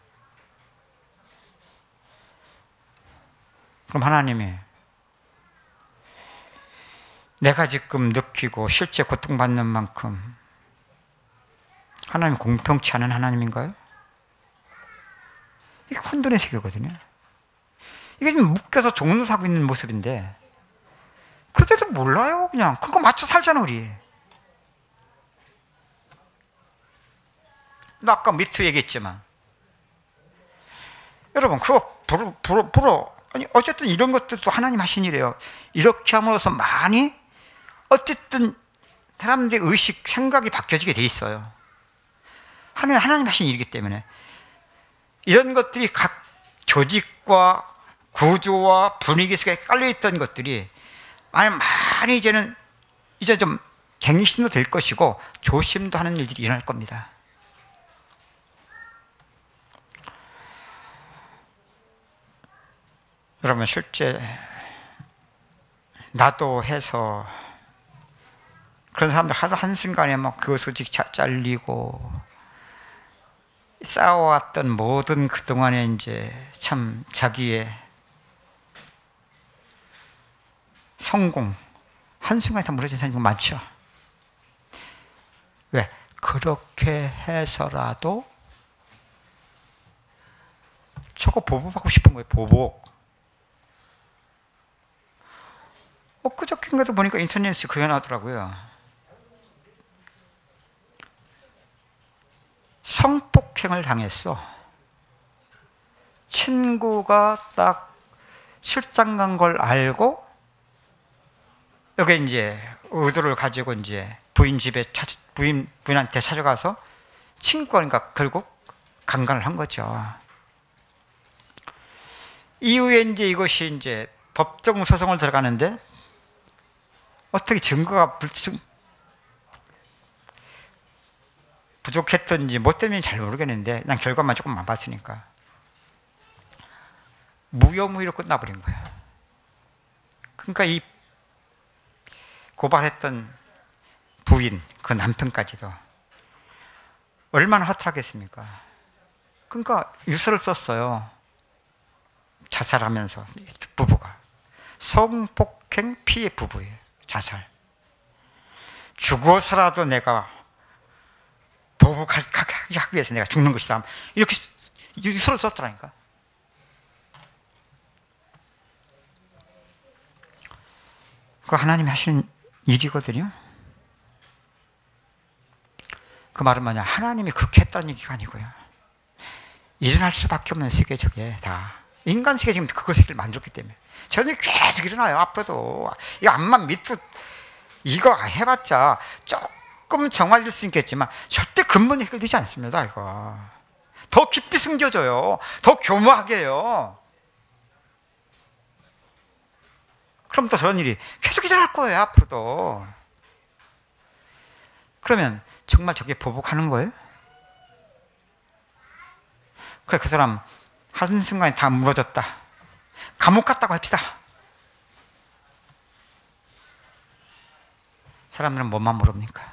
그럼 하나님이 내가 지금 느끼고 실제 고통받는 만큼 하나님 공평치 않은 하나님인가요? 이게 혼돈의 세계거든요. 이게 좀 묶여서 종로 사고 있는 모습인데 그래도 몰라요. 그냥 그거 맞춰 살잖아 우리. 나 아까 미투 얘기했지만 여러분 그거 불어 아니 어쨌든 이런 것들도 하나님 하신 일이에요. 이렇게 함으로써 많이 어쨌든 사람들의 의식, 생각이 바뀌어지게 돼 있어요. 하나님 하신 일이기 때문에 이런 것들이 각 조직과 구조와 분위기 속에 깔려있던 것들이 많이 이제는 이제 좀 갱신도 될 것이고 조심도 하는 일들이 일어날 겁니다. 여러분 실제 나도 해서 그런 사람들 하루 한순간에 막 그 소식 잘리고 쌓아왔던 모든 그동안에 이제 참 자기의 성공 한순간에 다 무너진 사람이 많죠. 왜? 그렇게 해서라도 저거 보복하고 싶은 거예요. 보복. 엊그저께인가도 보니까 인터넷에 그게 나오더라고요. 성폭행을 당했어. 친구가 딱 출장 간 걸 알고 여기 이제 의도를 가지고 이제 부인 집에 부인한테 찾아가서 친구가 그러니까 결국 강간을 한 거죠. 이후에 이제 이것이 이제 법정 소송을 들어가는데 어떻게 증거가 부족했던지 뭐 때문인지 잘 모르겠는데 난 결과만 조금만 봤으니까 무효무효로 끝나버린 거예요. 그러니까 이 고발했던 부인, 그 남편까지도 얼마나 허탈하겠습니까? 그러니까 유서를 썼어요. 자살하면서 부부가 성폭행 피해 부부예요. 자살. 죽어서라도 내가 보복하기 위해서 내가 죽는 것이다. 이렇게 유서를 썼더라니까. 그거 하나님이 하시는 일이거든요. 그 말은 뭐냐? 하나님이 그렇게 했다는 얘기가 아니고요. 일어날 수밖에 없는 세계 저게 다. 인간 세계 지금 그거 세계를 만들었기 때문에. 저런 일이 계속 일어나요. 앞으로도. 이거 암만 밑도 이거 해봤자 조금 정화될 수 있겠지만 절대 근본이 해결되지 않습니다. 이거 더 깊이 숨겨져요. 더 교묘하게 해요. 그럼 또 저런 일이 계속 일어날 거예요. 앞으로도. 그러면 정말 저게 보복하는 거예요? 그래 그 사람 한순간에 다 무너졌다. 감옥 갔다고 합시다. 사람들은 뭐만 모릅니까?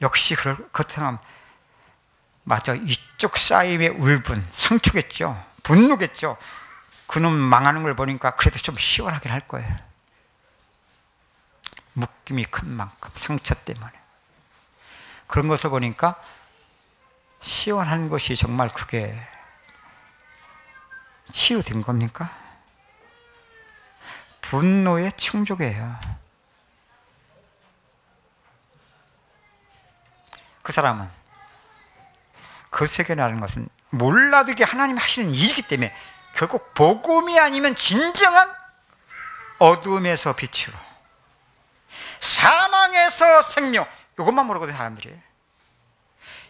역시 그렇다면 맞아, 이쪽 쌓임의 울분, 상처겠죠. 분노겠죠. 그놈 망하는 걸 보니까 그래도 좀 시원하긴 할 거예요. 묶임이 큰 만큼, 상처 때문에. 그런 것을 보니까 시원한 것이 정말 그게 치유된 겁니까? 분노의 충족이에요. 그 사람은 그 세계라는 것은 몰라도 이게 하나님이 하시는 일이기 때문에 결국 복음이 아니면 진정한 어둠에서 빛으로, 사망에서 생명, 이것만 모르거든요, 사람들이.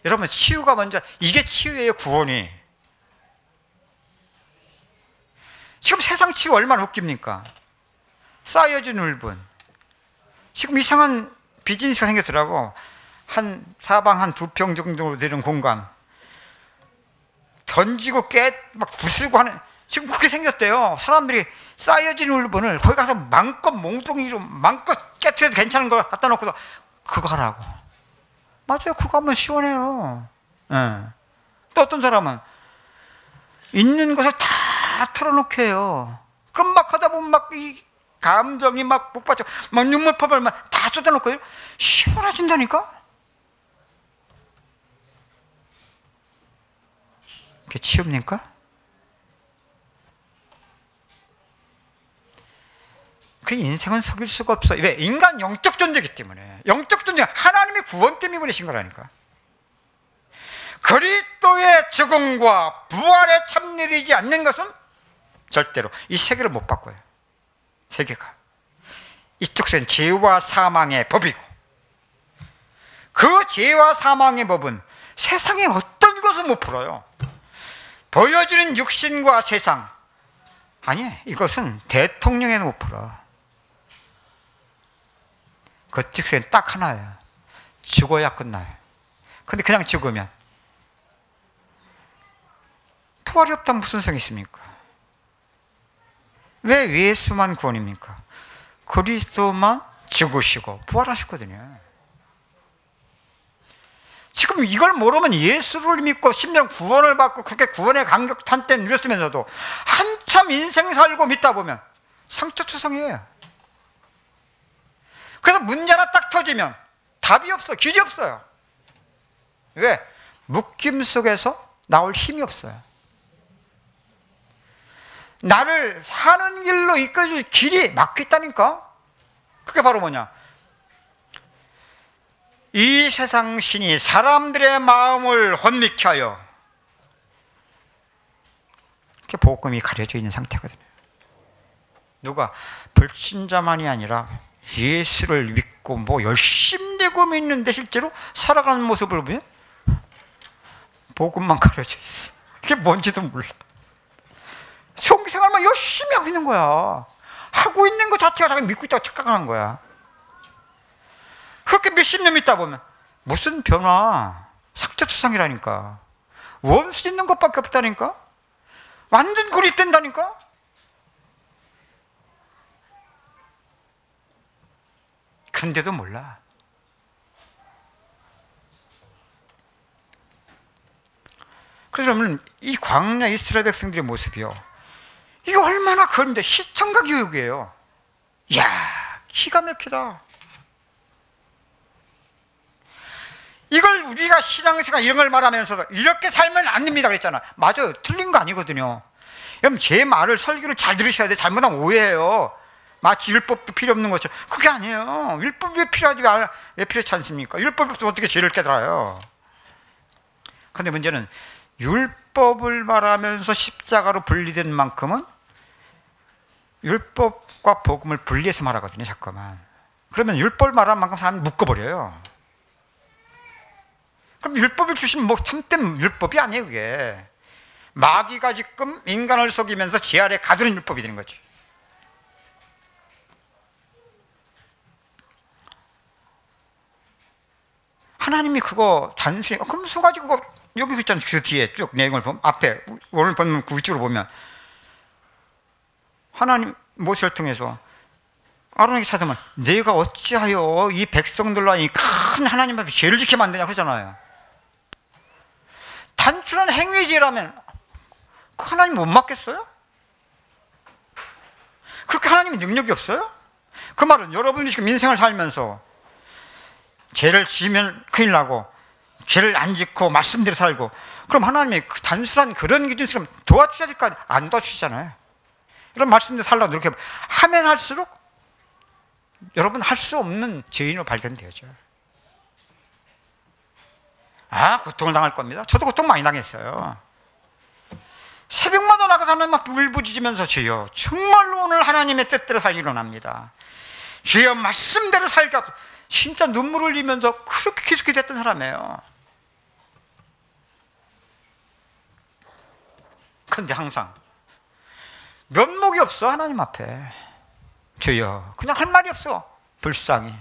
여러분, 치유가 먼저, 이게 치유예요, 구원이. 지금 세상 치유 얼마나 웃깁니까? 쌓여진 울분. 지금 이상한 비즈니스가 생겼더라고. 한 사방 한 2평 정도 되는 공간 던지고 막 부수고 하는, 지금 그렇게 생겼대요. 사람들이 쌓여진 울분을 거기 가서 마음껏 몽둥이로 마음껏 깨트려도 괜찮은 걸 갖다 놓고도 그거 하라고. 맞아요, 그거 하면 시원해요. 네. 또 어떤 사람은 있는 것을 다 털어놓게 해요. 그럼 막 하다 보면 막 이 감정이 막 북받쳐 막 눈물파벌 막 다 쏟아놓고 시원해진다니까. 그게 치유입니까? 그 인생은 속일 수가 없어요. 왜? 인간 영적 존재이기 때문에. 영적 존재, 하나님의 구원 때문에 보내신 거라니까. 그리스도의 죽음과 부활에 참여되지 않는 것은 절대로 이 세계를 못 바꿔요. 세계가 이쪽 세계는 죄와 사망의 법이고, 그 죄와 사망의 법은 세상의 어떤 것을 못 풀어요. 보여지는 육신과 세상, 아니, 이것은 대통령에도 못 풀어. 그쪽 세계는 딱 하나예요. 죽어야 끝나요. 근데 그냥 죽으면 부활이 없다면 무슨 성이 있습니까? 왜 예수만 구원입니까? 그리스도만 죽으시고 부활하셨거든요. 지금 이걸 모르면 예수를 믿고 심지어 구원을 받고 그렇게 구원의 감격탄때 누렸으면서도 한참 인생 살고 믿다 보면 상처투성이에요. 그래서 문제 하나 딱 터지면 답이 없어, 길이 없어요. 왜? 묶임 속에서 나올 힘이 없어요. 나를 사는 길로 이끌어줄 길이 막혀있다니까. 그게 바로 뭐냐? 이 세상 신이 사람들의 마음을 혼미케 하여, 이렇게 복음이 가려져 있는 상태거든요. 누가 불신자만이 아니라 예수를 믿고 뭐 열심히 되고 믿는데 실제로 살아가는 모습을 보면 복음만 가려져 있어. 그게 뭔지도 몰라. 성생활만 열심히 하고 있는 거야. 하고 있는 것 자체가 자기 믿고 있다고 착각하는 거야. 그렇게 몇십 년 믿다 보면 무슨 변화, 상처투성이라니까. 원수 있는 것밖에 없다니까. 완전 고립된다니까. 그런데도 몰라. 그래서 이 광야 이스라엘 백성들의 모습이요, 이거 얼마나 그런데 시청각 교육이에요. 이야, 기가 막히다. 이걸 우리가 신앙생활 이런 걸 말하면서도 이렇게 살면 안 됩니다 그랬잖아. 맞아요, 틀린 거 아니거든요. 여러분, 제 말을, 설교를 잘 들으셔야 돼. 잘못하면 오해해요. 마치 율법도 필요 없는 것처럼. 그게 아니에요. 율법이 왜 필요하지, 왜 필요치 않습니까? 율법이 없으면 어떻게 죄를 깨달아요? 근데 문제는 율법을 말하면서 십자가로 분리된 만큼은 율법과 복음을 분리해서 말하거든요, 잠깐만. 그러면 율법을 말하는 만큼 사람이 묶어버려요. 그럼 율법을 주신 뭐 참된 율법이 아니에요, 그게. 마귀가 지금 인간을 속이면서 제 아래 가두는 율법이 되는 거지. 하나님이 그거 단순히 그럼 서가지고 그거 여기 있잖아요. 그 뒤에 쭉 내용을 보면, 앞에 오늘 보면 그 위쪽으로 보면 하나님 모세를 통해서 아론에게 찾으면 내가 어찌하여 이 백성들로 이 큰 하나님 앞에 죄를 지게 만드냐 그러잖아요. 단순한 행위죄라면 그 하나님 못 맡겠어요? 그렇게 하나님이 능력이 없어요? 그 말은 여러분이 지금 인생을 살면서 죄를 지으면 큰일 나고 죄를 안 짓고 말씀대로 살고, 그럼 하나님이 그 단순한 그런 기준처럼 도와주셔야 될 거 아니에요? 안 도와주시잖아요. 이런 말씀대로 살라고 이렇게 하면 할수록 여러분 할 수 없는 죄인으로 발견되죠. 고통을 당할 겁니다. 저도 고통 많이 당했어요. 새벽마다 나가서 하나님 앞에 울부짖으면서 주여 정말로 오늘 하나님의 뜻대로 살기로 합니다. 주여 말씀대로 살게 하소서. 진짜 눈물을 흘리면서 그렇게 기숙이 됐던 사람이에요. 근데 항상 면목이 없어. 하나님 앞에 주여 그냥 할 말이 없어. 불쌍히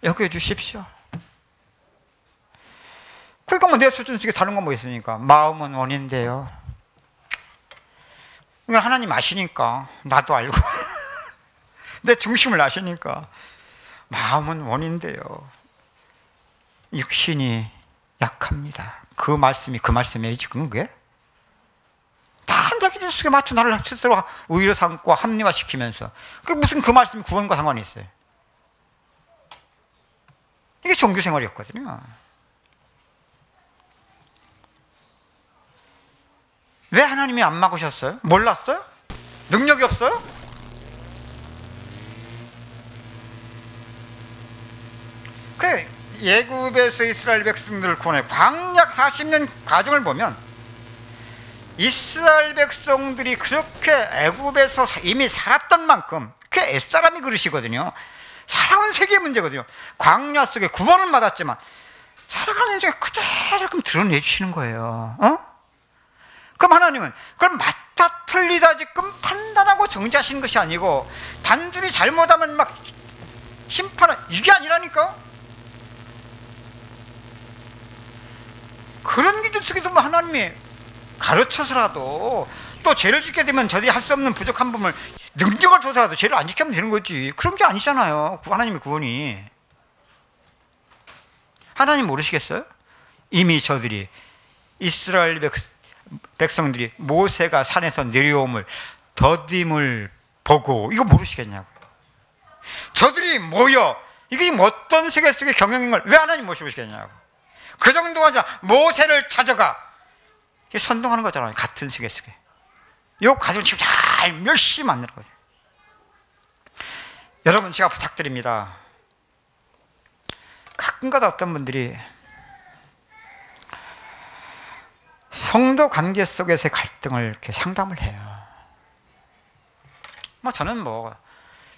여겨 주십시오. 그러니까 뭐 내 수준 속에 다른 건 뭐 있습니까? 마음은 원인데요. 이건 하나님 아시니까, 나도 알고 내 중심을 아시니까 마음은 원인데요. 육신이 약합니다. 그 말씀이 그 말씀이에요. 지금 그게 다 내 기준 속에 맞춰 나를 스스로 의로 삼고 합리화시키면서, 그게 무슨 그 말씀이 구원과 상관이 있어요? 이게 종교생활이었거든요. 왜 하나님이 안 막으셨어요? 몰랐어요? 능력이 없어요? 그 애굽에서 이스라엘 백성들을 구원해 광야 40년 과정을 보면 이스라엘 백성들이 그렇게 애굽에서 이미 살았던 만큼, 그게 옛사람이 그러시거든요. 살아온 세계의 문제거든요. 광야 속에 구원을 받았지만 살아가는 인생에 그대로 드러내주시는 거예요. 그럼 하나님은 그걸 맞다 틀리다 지금 판단하고 정지하시는 것이 아니고, 단순히 잘못하면 막 심판은, 이게 아니라니까. 그런 기준 속에도 뭐 하나님이 가르쳐서라도, 또 죄를 짓게 되면 저들이 할 수 없는 부족한 부분을 능력을 줘서라도 죄를 안 지키면 되는 거지. 그런 게 아니잖아요. 하나님의 구원이. 하나님 모르시겠어요? 이미 저들이 이스라엘 백성들이 모세가 산에서 내려옴을, 더딤을 보고 이거 모르시겠냐고요. 저들이 모여 이게 어떤 세계 속의 경영인 걸 왜 하나님 모시겠냐고. 그 정도가 아니라 모세를 찾아가, 이게 선동하는 거잖아요. 같은 세계 속에 이 과정을 지금 잘 열심히 만드는 거죠. 여러분 제가 부탁드립니다. 가끔가다 어떤 분들이 성도 관계 속에서의 갈등을 이렇게 상담을 해요. 저는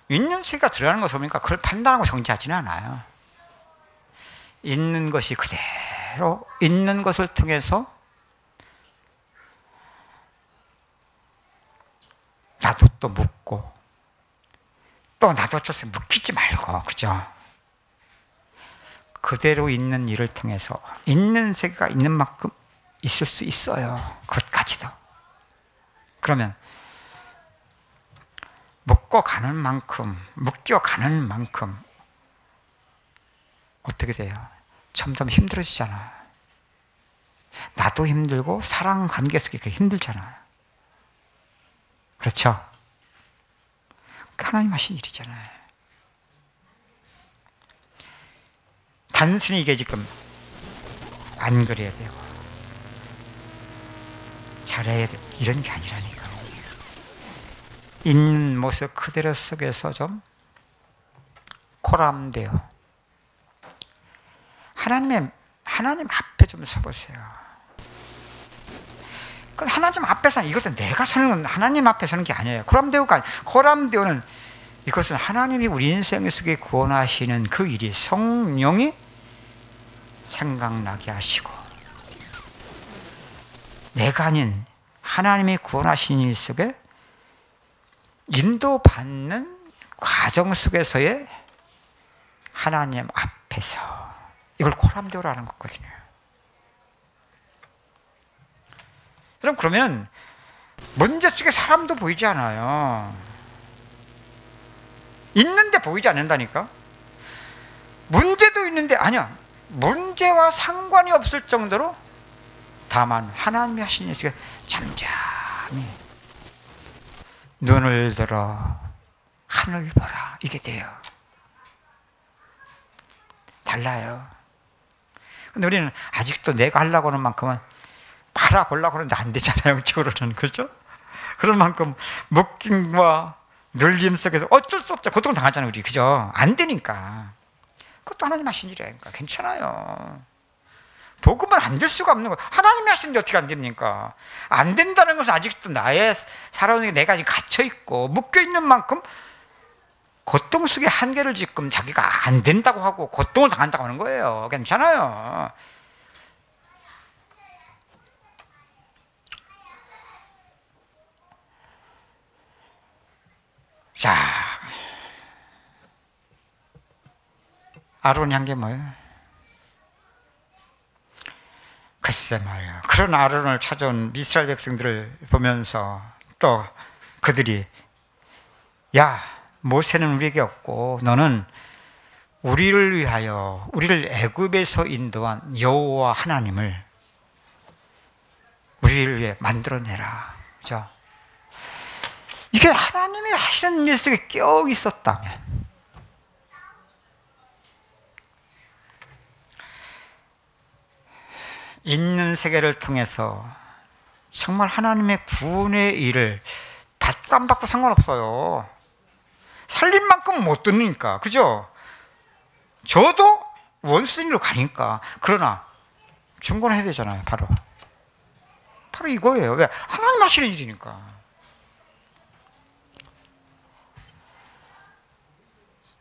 있는 세계가 들어가는 것을 보니까 그걸 판단하고 정지하지는 않아요. 있는 것이 그대로 있는 것을 통해서 나도 또 묻고, 또 나도 어쩌서 묵히지 말고, 그죠? 그대로 있는 일을 통해서 있는 세계가 있는 만큼 있을 수 있어요. 그것까지도. 그러면 묶어가는 만큼, 묶여가는 만큼 어떻게 돼요? 점점 힘들어지잖아요. 나도 힘들고 사랑 관계 속에 힘들잖아요. 그렇죠? 하나님 하신 일이잖아요. 단순히 이게 지금 안 그래야 되고 잘해야 되고 이런 게 아니라니까. 있는 모습 그대로 속에서 좀 코람되어 하나님 앞에 좀 서보세요. 그 하나님 앞에서, 이것은 내가 서는, 하나님 앞에 서는 게 아니에요. 코람데오가, 코람데오는 이것은 하나님이 우리 인생 속에 구원하시는 그 일이 성령이 생각나게 하시고, 내가 아닌 하나님이 구원하신 일 속에 인도받는 과정 속에서의 하나님 앞에서, 이걸 코람데오라는 거거든요. 여러분, 그러면 문제 속에 사람도 보이지 않아요. 있는데 보이지 않는다니까. 문제도 있는데 아니야, 문제와 상관이 없을 정도로 다만 하나님이 하신 일을 잠잠히 눈을 들어 하늘 보라, 이게 돼요. 달라요. 근데 우리는 아직도 내가 하려고 하는 만큼은 바라보려고 하는데 안 되잖아요, 영적으로는. 그렇죠? 그런 만큼 묶임과 눌림 속에서 어쩔 수 없죠. 고통을 당하잖아요, 우리. 그죠? 안 되니까. 그것도 하나님 하신 일이니까 괜찮아요. 복음은 안 될 수가 없는 거예요. 하나님이 하시는데 어떻게 안 됩니까? 안 된다는 것은 아직도 나의 살아오는 게 내가 지금 갇혀있고 묶여있는 만큼 고통 속에 한계를 지금 자기가 안 된다고 하고 고통을 당한다고 하는 거예요. 괜찮아요. 자, 아론이 한 게 뭐예요? 글쎄 말이야, 그런 아론을 찾아온 이스라엘 백성들을 보면서 또 그들이, 야, 모세는 우리에게 없고 너는 우리를 위하여 우리를 애굽에서 인도한 여호와 하나님을 우리를 위해 만들어내라. 그죠? 이게 하나님이 하시는 일 속에 껴 있었다면, 있는 세계를 통해서 정말 하나님의 구원의 일을 받고 안 받고 상관없어요. 살린 만큼 못 듣으니까. 그죠? 저도 원수인으로 가니까. 그러나 중건해야 되잖아요. 바로 이거예요. 왜? 하나님 하시는 일이니까.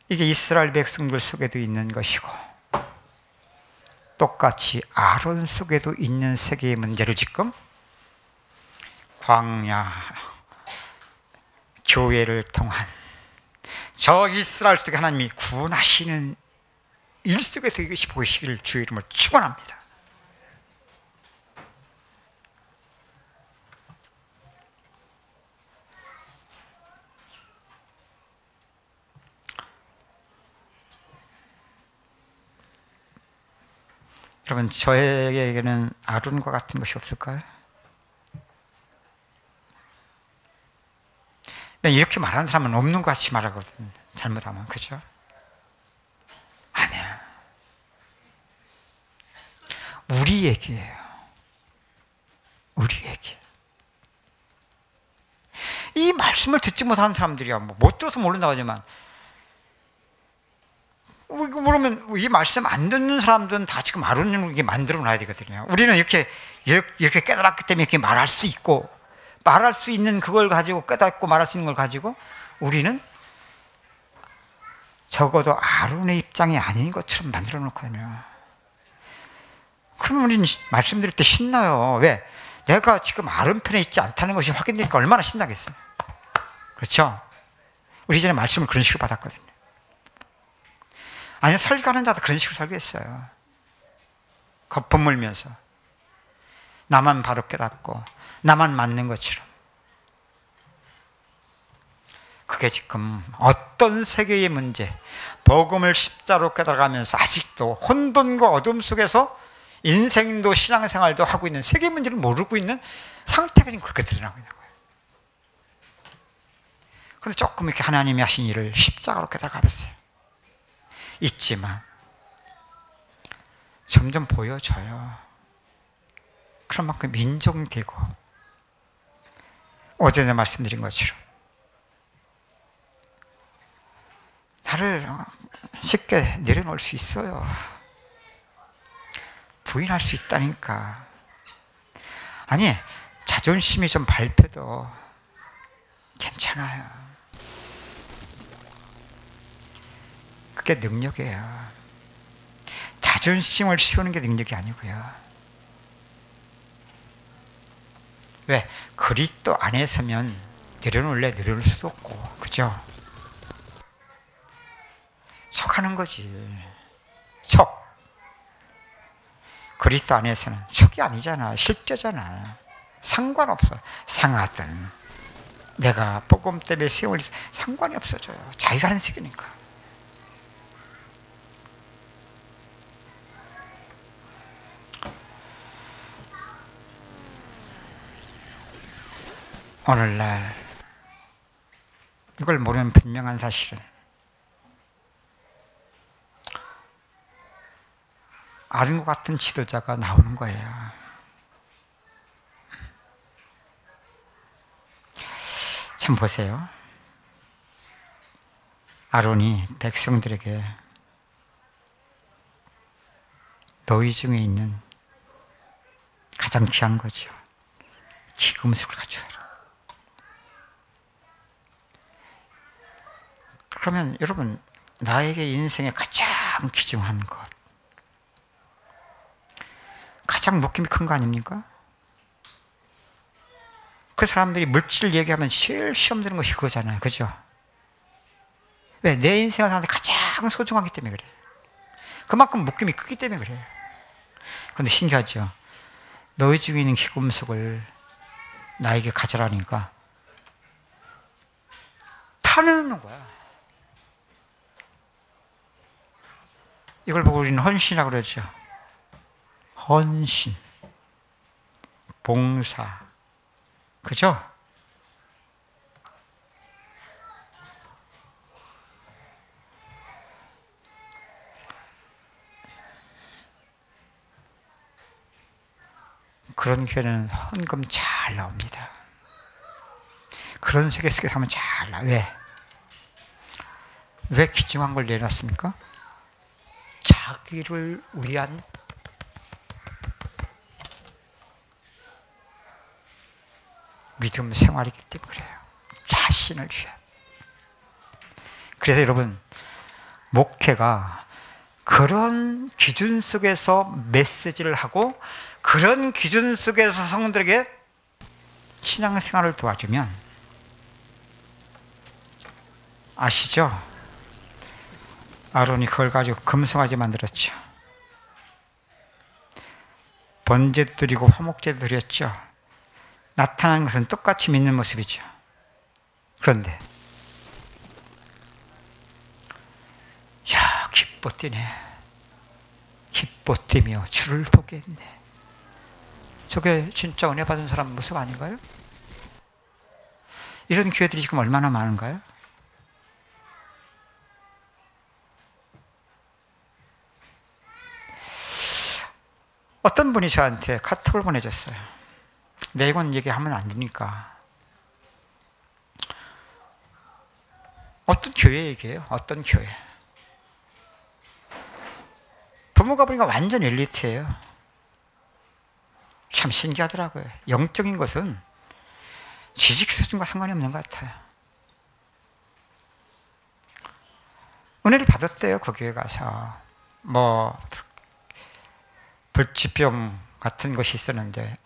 이게 이스라엘 백성들 속에도 있는 것이고, 똑같이 아론 속에도 있는 세계의 문제를 지금 광야 교회를 통한 저 이스라엘 속에 하나님이 구원하시는 일 속에서 이것이 보이시기를 주의 이름으로 축원합니다. 여러분, 저에게는 아론과 같은 것이 없을까요? 이렇게 말하는 사람은 없는 것 같이 말하거든, 잘못하면. 그죠? 아니야. 우리 얘기예요. 우리 얘기. 이 말씀을 듣지 못하는 사람들이야, 못 들어서 모른다고 하지만, 그러면 이 말씀 안 듣는 사람들은 다 지금 아론을 이렇게 만들어 놔야 되거든요. 우리는 이렇게 깨달았기 때문에 이렇게 말할 수 있고, 말할 수 있는 그걸 가지고, 깨닫고 말할 수 있는 걸 가지고 우리는 적어도 아론의 입장이 아닌 것처럼 만들어 놓거든요. 그럼 우리는 말씀드릴 때 신나요. 왜? 내가 지금 아론 편에 있지 않다는 것이 확인되니까 얼마나 신나겠어요. 그렇죠? 우리 전에 말씀을 그런 식으로 받았거든요. 아니, 설교하는 자도 그런 식으로 설교했어요. 거품 물면서 나만 바로 깨닫고 나만 맞는 것처럼. 그게 지금 어떤 세계의 문제, 복음을 십자로 깨달아가면서 아직도 혼돈과 어둠 속에서 인생도 신앙생활도 하고 있는 세계 문제를 모르고 있는 상태가 지금 그렇게 드러나고 있는 거예요. 그런데 조금 이렇게 하나님이 하신 일을 십자가로 깨달아가봤어요. 있지만 점점 보여져요. 그런 만큼 인정되고, 어제 말씀드린 것처럼 나를 쉽게 내려놓을 수 있어요. 부인할 수 있다니까. 아니, 자존심이 좀 밟혀도 괜찮아요. 그게 능력이에요. 자존심을 씌우는 게 능력이 아니고요. 왜? 그리스도 안에 서면 내려놓을래 내려놓을 수도 없고, 그죠? 척하는 거지. 척. 그리스도 안에서는 척이 아니잖아. 실제잖아. 상관없어. 상하든 내가 복음 때문에 세월 상관이 없어져요. 자유하는 세계니까. 오늘날 이걸 모르는 분명한 사실은 아는 것 같은 지도자가 나오는 거예요. 참 보세요. 아론이 백성들에게 너희 중에 있는 가장 귀한 거죠. 기금속을 갖추어라. 그러면 여러분, 나에게 인생의 가장 귀중한 것, 가장 묶임이 큰 거 아닙니까? 그 사람들이 물질 얘기하면 제일 시험 드는 것이 그거잖아요. 그죠? 왜? 내 인생을 사는데 가장 소중하기 때문에 그래. 그만큼 묶임이 크기 때문에 그래요. 그런데 신기하죠? 너희 중에 있는 기금속을 나에게 가져라니까 타는 거야. 이걸 보고 우리는 헌신이라고 그러죠. 헌신, 봉사, 그죠? 그런 교회는 헌금 잘 나옵니다. 그런 세계 속에 사면 잘 나와요. 왜? 왜 귀중한 걸 내놨습니까? 자기를 위한 믿음 생활이기 때문에 그래요. 자신을 위한. 그래서 여러분, 목회가 그런 기준 속에서 메시지를 하고 그런 기준 속에서 성도들에게 신앙생활을 도와주면, 아시죠? 아론이 그걸 가지고 금송아지 만들었죠. 번제도 드리고 화목제도 드렸죠. 나타나는 것은 똑같이 믿는 모습이죠. 그런데 야, 기뻐 뛰네. 기뻐 뛰며 주를 보게 했네. 저게 진짜 은혜 받은 사람 모습 아닌가요? 이런 교회들이 지금 얼마나 많은가요? 어떤 분이 저한테 카톡을 보내줬어요. 매번 얘기하면 안 되니까. 어떤 교회 얘기예요? 어떤 교회? 부모가 보니까 완전 엘리트예요. 참 신기하더라고요. 영적인 것은 지식 수준과 상관이 없는 것 같아요. 은혜를 받았대요. 그 교회 가서 뭐 불치병 같은 것이 있었는데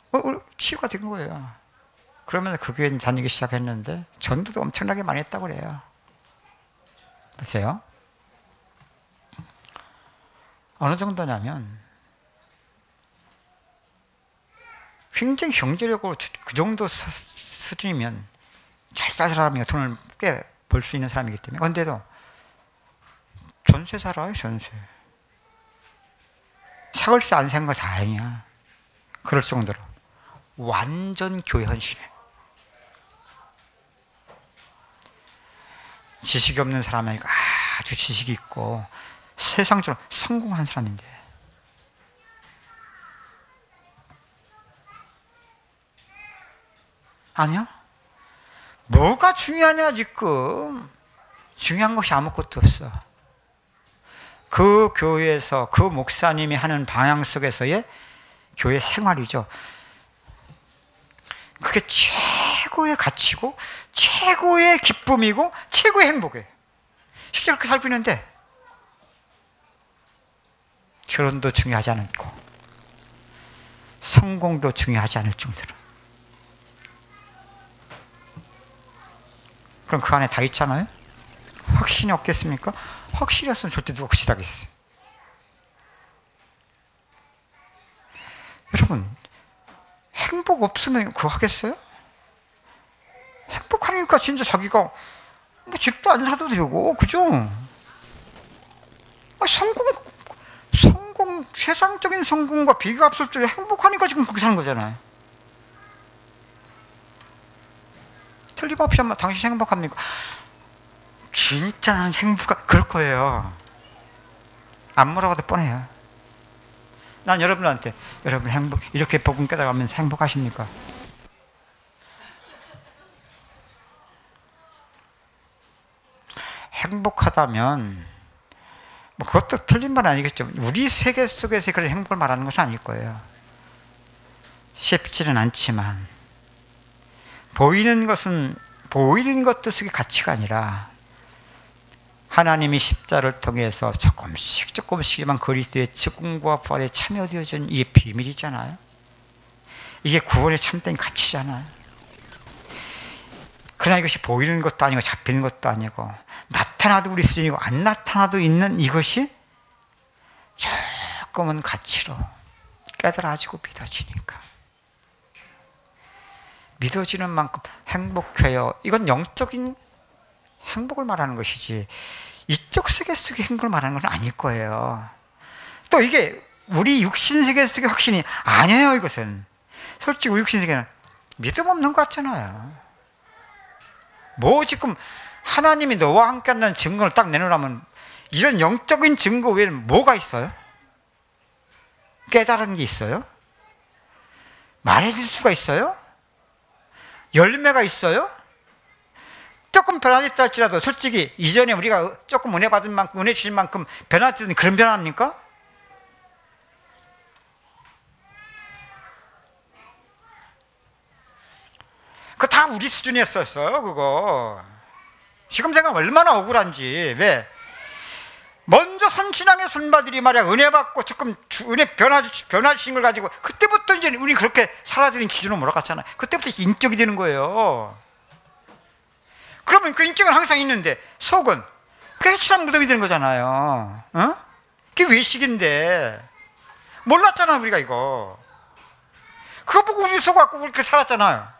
치유가 된 거예요. 그러면 그 교회 다니기 시작했는데 전도도 엄청나게 많이 했다고 그래요. 보세요. 어느 정도냐면 굉장히 경제력으로 그 정도 수준이면 잘 살 사람이고 돈을 꽤 벌 수 있는 사람이기 때문에. 그런데도 전세 살아요. 전세. 사글세 안 산 거 다행이야. 그럴 정도로 완전 교회 헌신해. 지식이 없는 사람이 아주 지식이 있고 세상적으로 성공한 사람인데, 아니야? 뭐가 중요하냐 지금. 중요한 것이 아무것도 없어. 그 교회에서 그 목사님이 하는 방향 속에서의 교회 생활이죠. 그게 최고의 가치고 최고의 기쁨이고 최고의 행복이에요. 실제로 그렇게 살고 있는데 결혼도 중요하지 않고 성공도 중요하지 않을 정도로. 그럼 그 안에 다 있잖아요. 확신이 없겠습니까? 확실히 없으면 절대 누가 그시다겠어요. 여러분, 행복 없으면 그거 하겠어요? 행복하는 그러니까 진짜 자기가 뭐 집도 안 사도 되고, 그죠? 성공, 세상적인 성공과 비교합설적으로 행복하니까 지금 그렇게 사는 거잖아요. 틀림없이 한번 당신 행복합니까? 진짜 나는 그럴 거예요. 안 물어봐도 뻔해요. 난 여러분한테, 여러분 이렇게 복음 깨달아가면서 행복하십니까? 행복하다면, 뭐 그것도 틀린 말은 아니겠죠. 우리 세계 속에서 그런 행복을 말하는 것은 아닐 거예요. 쉽지는 않지만, 보이는 것도 속의 가치가 아니라, 하나님이 십자를 통해서 조금씩만 그리스도의 죽음과 부활에 참여되어진 이게 비밀이잖아요. 이게 구원의 참된 가치잖아요. 그러나 이것이 보이는 것도 아니고 잡히는 것도 아니고 나타나도 우리 수준이고 안 나타나도 있는 이것이 조금은 가치로 깨달아지고 믿어지니까, 믿어지는 만큼 행복해요. 이건 영적인 행복을 말하는 것이지 이쪽 세계 속의 행복을 말하는 건 아닐 거예요. 또 이게 우리 육신 세계 속의 확신이 아니에요. 이것은 솔직히 우리 육신 세계는 믿음 없는 것 같잖아요. 뭐 지금 하나님이 너와 함께 한다는 증거를 딱 내놓으라면 이런 영적인 증거 외에는 뭐가 있어요? 깨달은 게 있어요? 말해줄 수가 있어요? 열매가 있어요? 조금 변화됐다 할지라도 솔직히 이전에 우리가 조금 은혜 받은 만큼, 은혜 주신 만큼 변화됐던 그런 변화입니까? 그거 다 우리 수준이었었어요. 그거 지금 생각하면 얼마나 억울한지. 왜? 먼저 선신앙의 손바들이 말이야 은혜 받고 조금 은혜 변화 주신 걸 가지고 그때부터 이제 우리 그렇게 살아드는 기준으로 몰아갔잖아요. 그때부터 인격이 되는 거예요. 그러면 그 인격은 항상 있는데 속은 그 해칠한 무덤이 되는 거잖아요. 어? 그게 외식인데 몰랐잖아 우리가. 이거 그거 보고 우리 속아갖고 그렇게 살았잖아요.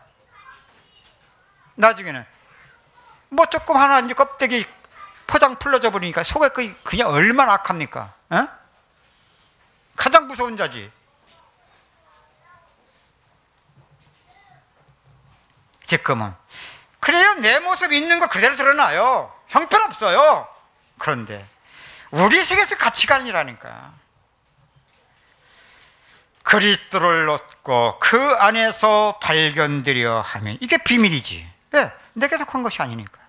나중에는 뭐 조금 하나 이제 껍데기 포장 풀러져 버리니까 속에 그냥 얼마나 악합니까? 어? 가장 무서운 자지. 지금은 그래요. 내 모습 있는 거 그대로 드러나요. 형편없어요. 그런데 우리 세계에서 가치관이라니까. 그리스도를 얻고 그 안에서 발견되려 하면 이게 비밀이지. 왜? 내게 속한 것이 아니니까.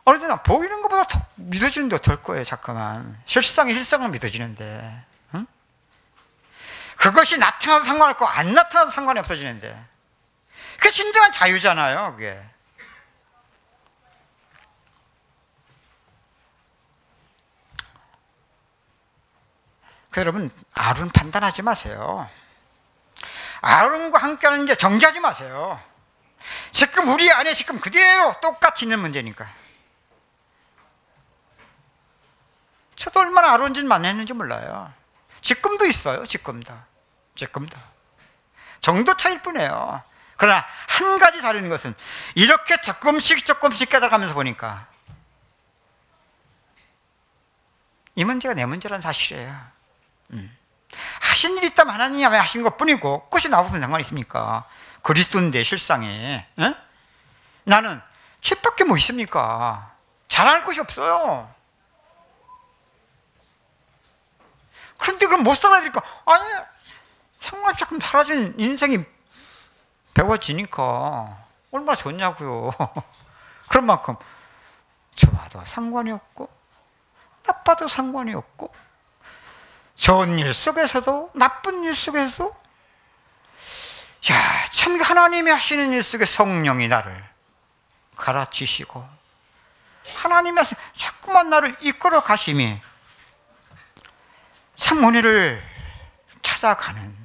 어느 날 보이는 것보다 더 믿어지는데 어떨 거예요. 잠깐만. 실상은 믿어지는데, 응? 그것이 나타나도 상관없고 안 나타나도 상관이 없어지는데, 그게 진정한 자유잖아요. 그게. 여러분, 아론 판단하지 마세요. 아론과 함께하는 이제 정지하지 마세요. 지금 우리 안에 지금 그대로 똑같이 있는 문제니까. 저도 얼마나 아론 짓 많이 했는지 몰라요. 지금도 있어요. 지금도 정도 차일 뿐이에요. 그러나 한 가지 다른 것은 이렇게 조금씩 깨달아가면서 보니까 이 문제가 내 문제라는 사실이에요. 하신 일이 있다면 하나님이 하신 것 뿐이고 끝이 나보면 상관이 있습니까? 그리스도인데 실상에 나는 죄밖에 뭐 있습니까? 잘할 것이 없어요. 그런데 그럼 못 살아야 되니까 아니 상관없이 자꾸 사라진 인생이 배워지니까 얼마나 좋냐고요. 그런 만큼 좋아도 상관이 없고 나빠도 상관이 없고 좋은 일 속에서도 나쁜 일 속에서도 참 하나님이 하시는 일 속에 성령이 나를 가르치시고 하나님이 하시는 자꾸만 나를 이끌어 가심이 참 은혜를 찾아가는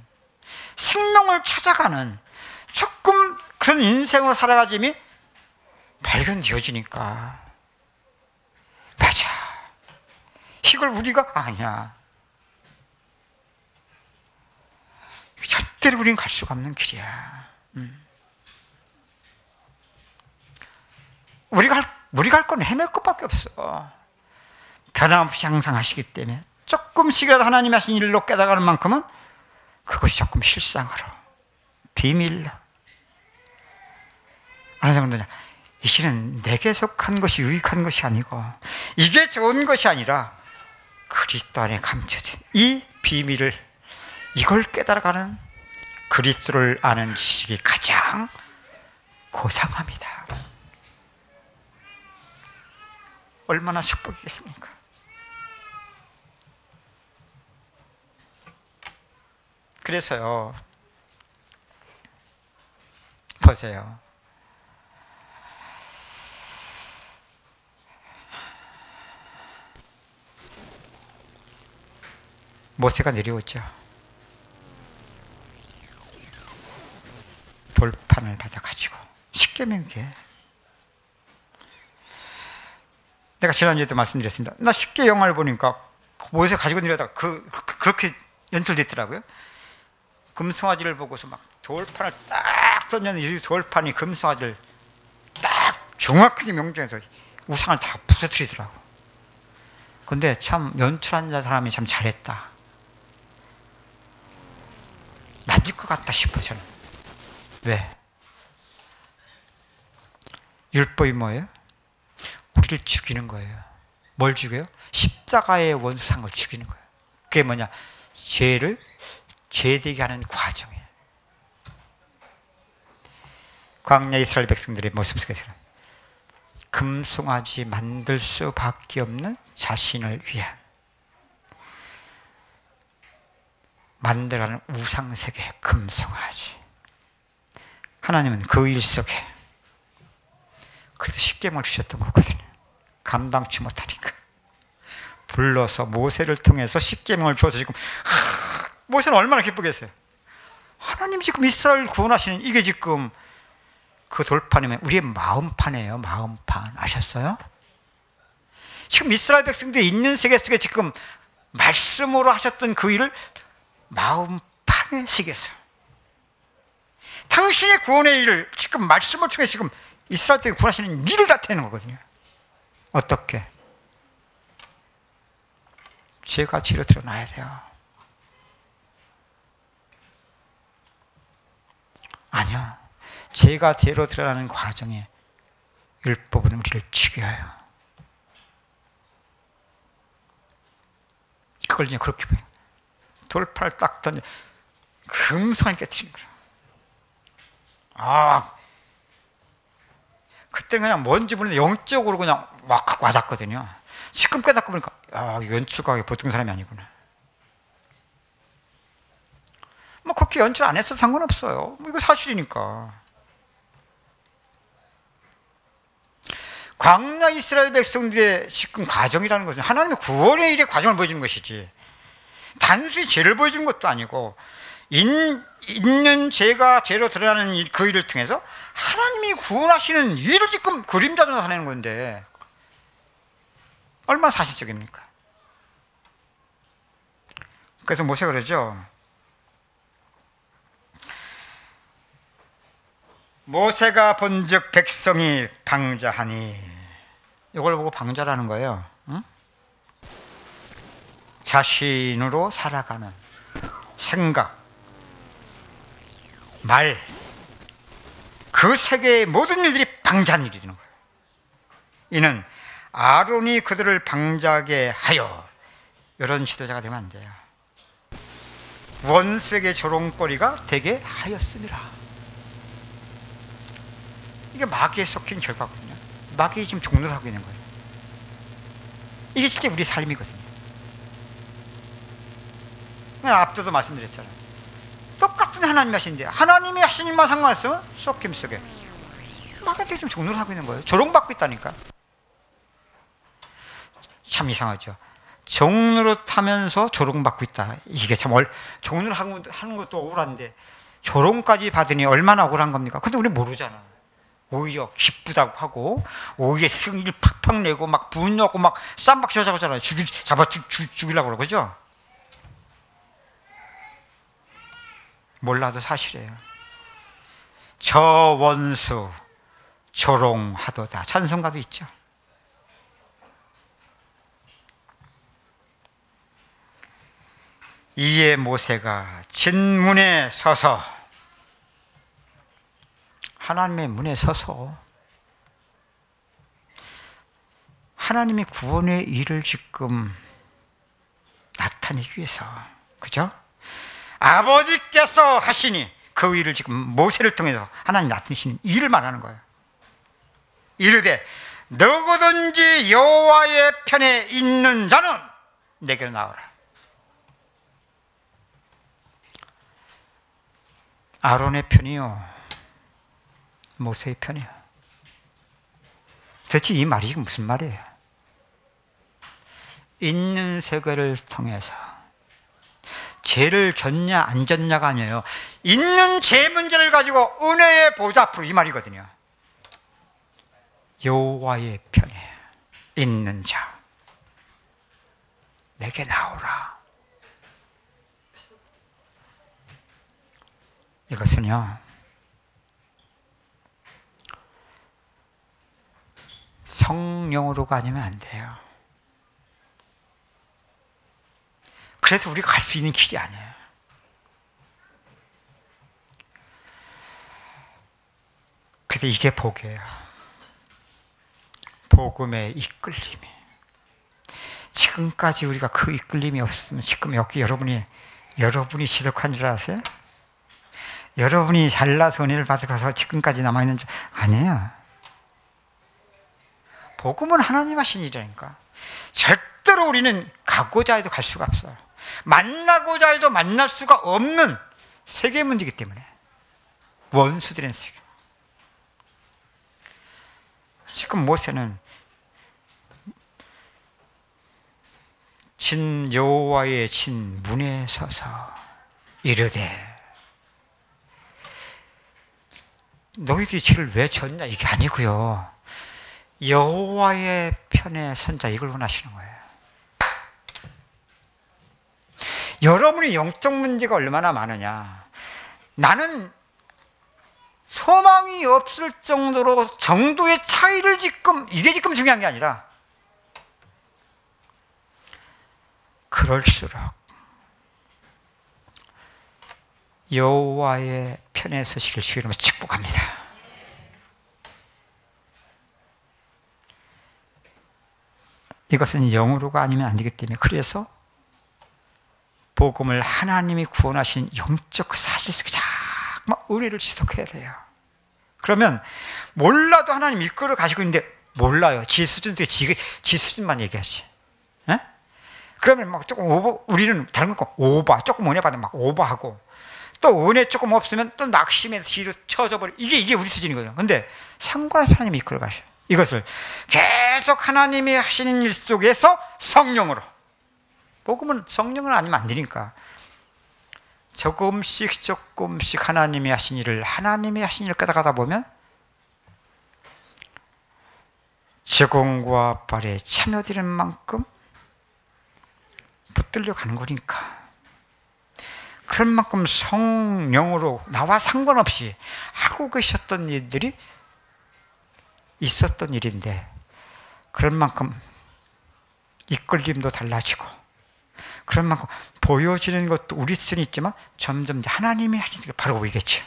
생명을 찾아가는 조금 그런 인생으로 살아가짐이 발견되어지니까 맞아. 이걸 우리가 아니야. 절대로 우리는 갈 수가 없는 길이야. 우리가 할 건 헤맬 것밖에 없어. 변함없이 항상 하시기 때문에 조금씩이라도 하나님이 하신 일로 깨달아가는 만큼은 그것이 조금 실상으로, 비밀로. 어느 정도냐, 이 실은 내게 속한 것이 유익한 것이 아니고 이게 좋은 것이 아니라 그리스도 안에 감춰진 이 비밀을, 이걸 깨달아가는 그리스도를 아는 지식이 가장 고상합니다. 얼마나 축복이겠습니까? 그래서요, 보세요. 모세가 내려오죠. 돌판을 받아가지고 십계명계. 내가 지난주에도 말씀드렸습니다. 나 쉽게 영화를 보니까 모세 가지고 내려다가 그렇게 연출됐더라고요. 금송아지를 보고서 막 돌판을 딱 던졌는데 이 돌판이 금송아지를 딱 정확하게 명중해서 우상을 다 부서뜨리더라고. 근데 참 연출한 사람이 참 잘했다. 맞을 것 같다 싶어 저는. 왜? 율법이 뭐예요? 우리를 죽이는 거예요. 뭘 죽여요? 십자가의 원수상을 죽이는 거예요. 그게 뭐냐? 죄를 죄되게 하는 과정이에요. 광야 이스라엘 백성들의 모습 속에서는 금송아지 만들 수밖에 없는 자신을 위한 만들어가는 우상세계 금송아지. 하나님은 그 일 속에 그래서 십계명을 주셨던 거거든요. 감당치 못하니까 불러서 모세를 통해서 십계명을 주어서 지금 모세는 얼마나 기쁘겠어요. 하나님이 지금 이스라엘 구원하시는 이게 지금 그 돌판이면 우리의 마음판이에요. 마음판. 아셨어요? 지금 이스라엘 백성들이 있는 세계 속에 지금 말씀으로 하셨던 그 일을 마음판에 새겼어요. 당신의 구원의 일을 지금 말씀을 통해 지금 이스라엘 백성이 구원하시는 일을 나타내는 거거든요. 어떻게? 죄가 죄로 드러나야 돼요. 아니요. 죄가 죄로 드러나는 과정에 율법은 우리를 죽여요. 그걸 이제 그렇게 봐요. 돌판을 딱 던져 금성을 깨뜨린 거예요. 그때는 그냥 뭔지 모르는데 영적으로 그냥 막 와닿거든요. 지금 깨닫고 보니까 연출가가 보통 사람이 아니구나. 뭐 그렇게 연출 안 했어도 상관없어요. 뭐 이거 사실이니까. 광야 이스라엘 백성들의 지금 과정이라는 것은 하나님의 구원의 일의 과정을 보여주는 것이지 단순히 죄를 보여주는 것도 아니고 있는 죄가 죄로 드러나는 그 일을 통해서 하나님이 구원하시는 일을 지금 그림자로 나타내는 건데 얼마나 사실적입니까? 그래서 모세가 그러죠. 모세가 본즉 백성이 방자하니, 이걸 보고 방자라는 거예요. 응? 자신으로 살아가는 생각, 말, 그 세계의 모든 일들이 방자한 일이 되는 거예요. 이는 아론이 그들을 방자하게 하여, 이런 지도자가 되면 안 돼요. 원수에게 조롱거리가 되게 하였습니다. 이게 마귀에 섞인 결과거든요. 마귀가 지금 종로를 하고 있는 거예요. 이게 진짜 우리 삶이거든요. 앞서도 말씀드렸잖아요. 똑같은 하나님이 하시는데 하나님이 하신 일만 상관없으면 섞임 속에 마귀가 지금 종로를 하고 있는 거예요. 조롱받고 있다니까. 참 이상하죠. 종로를 타면서 조롱받고 있다. 이게 참 종로를 하는 것도 억울한데 조롱까지 받으니 얼마나 억울한 겁니까? 근데 우리 모르잖아. 오히려 기쁘다고 하고 오히려 승리를 팍팍 내고 막 분노하고 막 쌈박 쥐어잡고 하잖아요. 죽이려고 그러고, 그죠? 몰라도 사실이에요. 저 원수, 조롱하도다. 찬송가도 있죠. 이에 모세가 진문에 서서, 하나님의 문에 서서 하나님의 구원의 일을 지금 나타내기 위해서, 그죠? 아버지께서 하시니 그 일을 지금 모세를 통해서 하나님 나타내시는 일을 말하는 거예요. 이르되 누구든지 여호와의 편에 있는 자는 내게로 나오라. 아론의 편이요, 모세의 편이요. 도대체 이 말이 지금 무슨 말이에요? 있는 세계를 통해서 죄를 졌냐 안 졌냐가 아니에요. 있는 죄 문제를 가지고 은혜의 보좌 앞으로, 이 말이거든요. 여호와의 편에 있는 자 내게 나오라. 이것은요, 성령으로가 아니면 안 돼요. 그래서 우리가 갈 수 있는 길이 아니에요. 그래서 이게 복이에요. 복음의 이끌림이. 지금까지 우리가 그 이끌림이 없으면 지금 여기 여러분이 지독한 줄 아세요? 여러분이 잘나서 은혜를 받아서 지금까지 남아있는 줄 아니에요. 복음은 하나님 하신 일이라니까. 절대로 우리는 가고자 해도 갈 수가 없어요. 만나고자 해도 만날 수가 없는 세계 문제이기 때문에. 원수들의 세계. 지금 모세는 진 여호와의 진 문에 서서 이르되, 너희들이 죄를 왜 졌냐 이게 아니고요, 여호와의 편에 선자, 이걸 원하시는 거예요. 여러분이 영적 문제가 얼마나 많으냐. 나는 소망이 없을 정도의 차이를 이게 지금 중요한 게 아니라, 그럴수록 여호와의 편에 서시길 주의 이름으로 축복합니다. 이것은 영으로가 아니면 안 되기 때문에, 그래서 복음을 하나님이 구원하신 영적 사실 속에 정말 은혜를 지속해야 돼요. 그러면 몰라도 하나님 이끌어 가시고 있는데 몰라요. 지 수준만 얘기하지. 에? 그러면 막 조금 우리는 다른 거 조금 은혜 받으면 막 오버하고, 또 은혜 조금 없으면 또 낙심해서 뒤로 쳐져 버려. 이게 우리 수준이거든요. 근데 상관없이 하나님이 이끌어 가셔요. 이것을 계속 하나님이 하시는 일 속에서 성령으로. 복음은 성령은 아니면 안 되니까 조금씩 하나님이 하신 일을 깨달아가다 보면 제공과 발에 참여되는 만큼 붙들려 가는 거니까. 그런 만큼 성령으로 나와 상관없이 하고 계셨던 일들이 있었던 일인데, 그런 만큼 이끌림도 달라지고, 그런 만큼 보여지는 것도 우리 수는 있지만 점점 하나님이 하시는 게 바로 보이겠죠.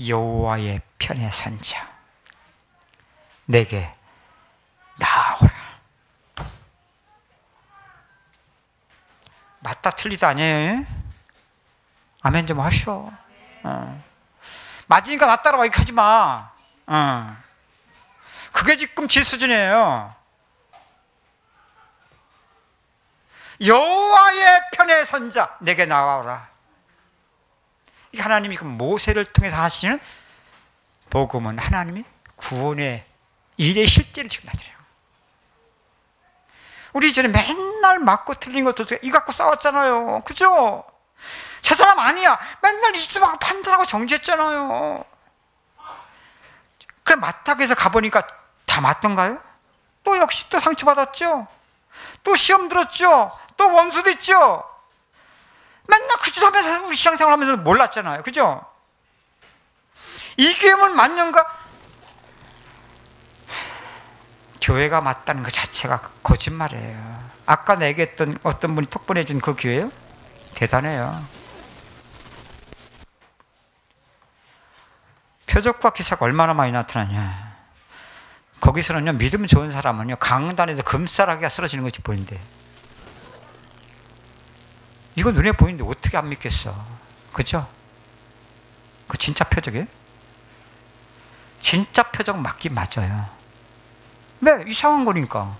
여호와의 편에 선 자 내게 나오라. 맞다 틀리다 아니에요? 아멘 좀 하시오. 맞으니까 나 따라와 이렇게 하지 마. 그게 지금 제 수준이에요. 여호와의 편에 선 자 내게 나와라. 이게 하나님이 그 모세를 통해서 하시는 복음은 하나님이 구원의 일의 실제를 지금 나타내요. 우리 이전에 맨날 맞고 틀린 것도 이거 갖고 싸웠잖아요. 그죠? 저 사람 아니야. 맨날 이집하고 판단하고 정죄했잖아요. 그래 맞다고 해서 가보니까 다 맞던가요? 또 역시 또 상처받았죠? 또 시험 들었죠? 또 원수도 있죠? 맨날 그 짓 하면서 우리 신앙생활 하면서 몰랐잖아요. 그죠? 이 교회만 맞는가? 교회가 맞다는 것 자체가 거짓말이에요. 아까 내게 했던 어떤 분이 톡 보내준 그 교회요? 대단해요. 표적과 기사가 얼마나 많이 나타나냐. 거기서는요, 믿음 좋은 사람은요, 강단에서 금싸라기가 쓰러지는 것이 보이는데, 이거 눈에 보이는데 어떻게 안 믿겠어? 그죠? 그 진짜 표적이에요? 진짜 표적 맞긴 맞아요. 왜? 이상한 거니까.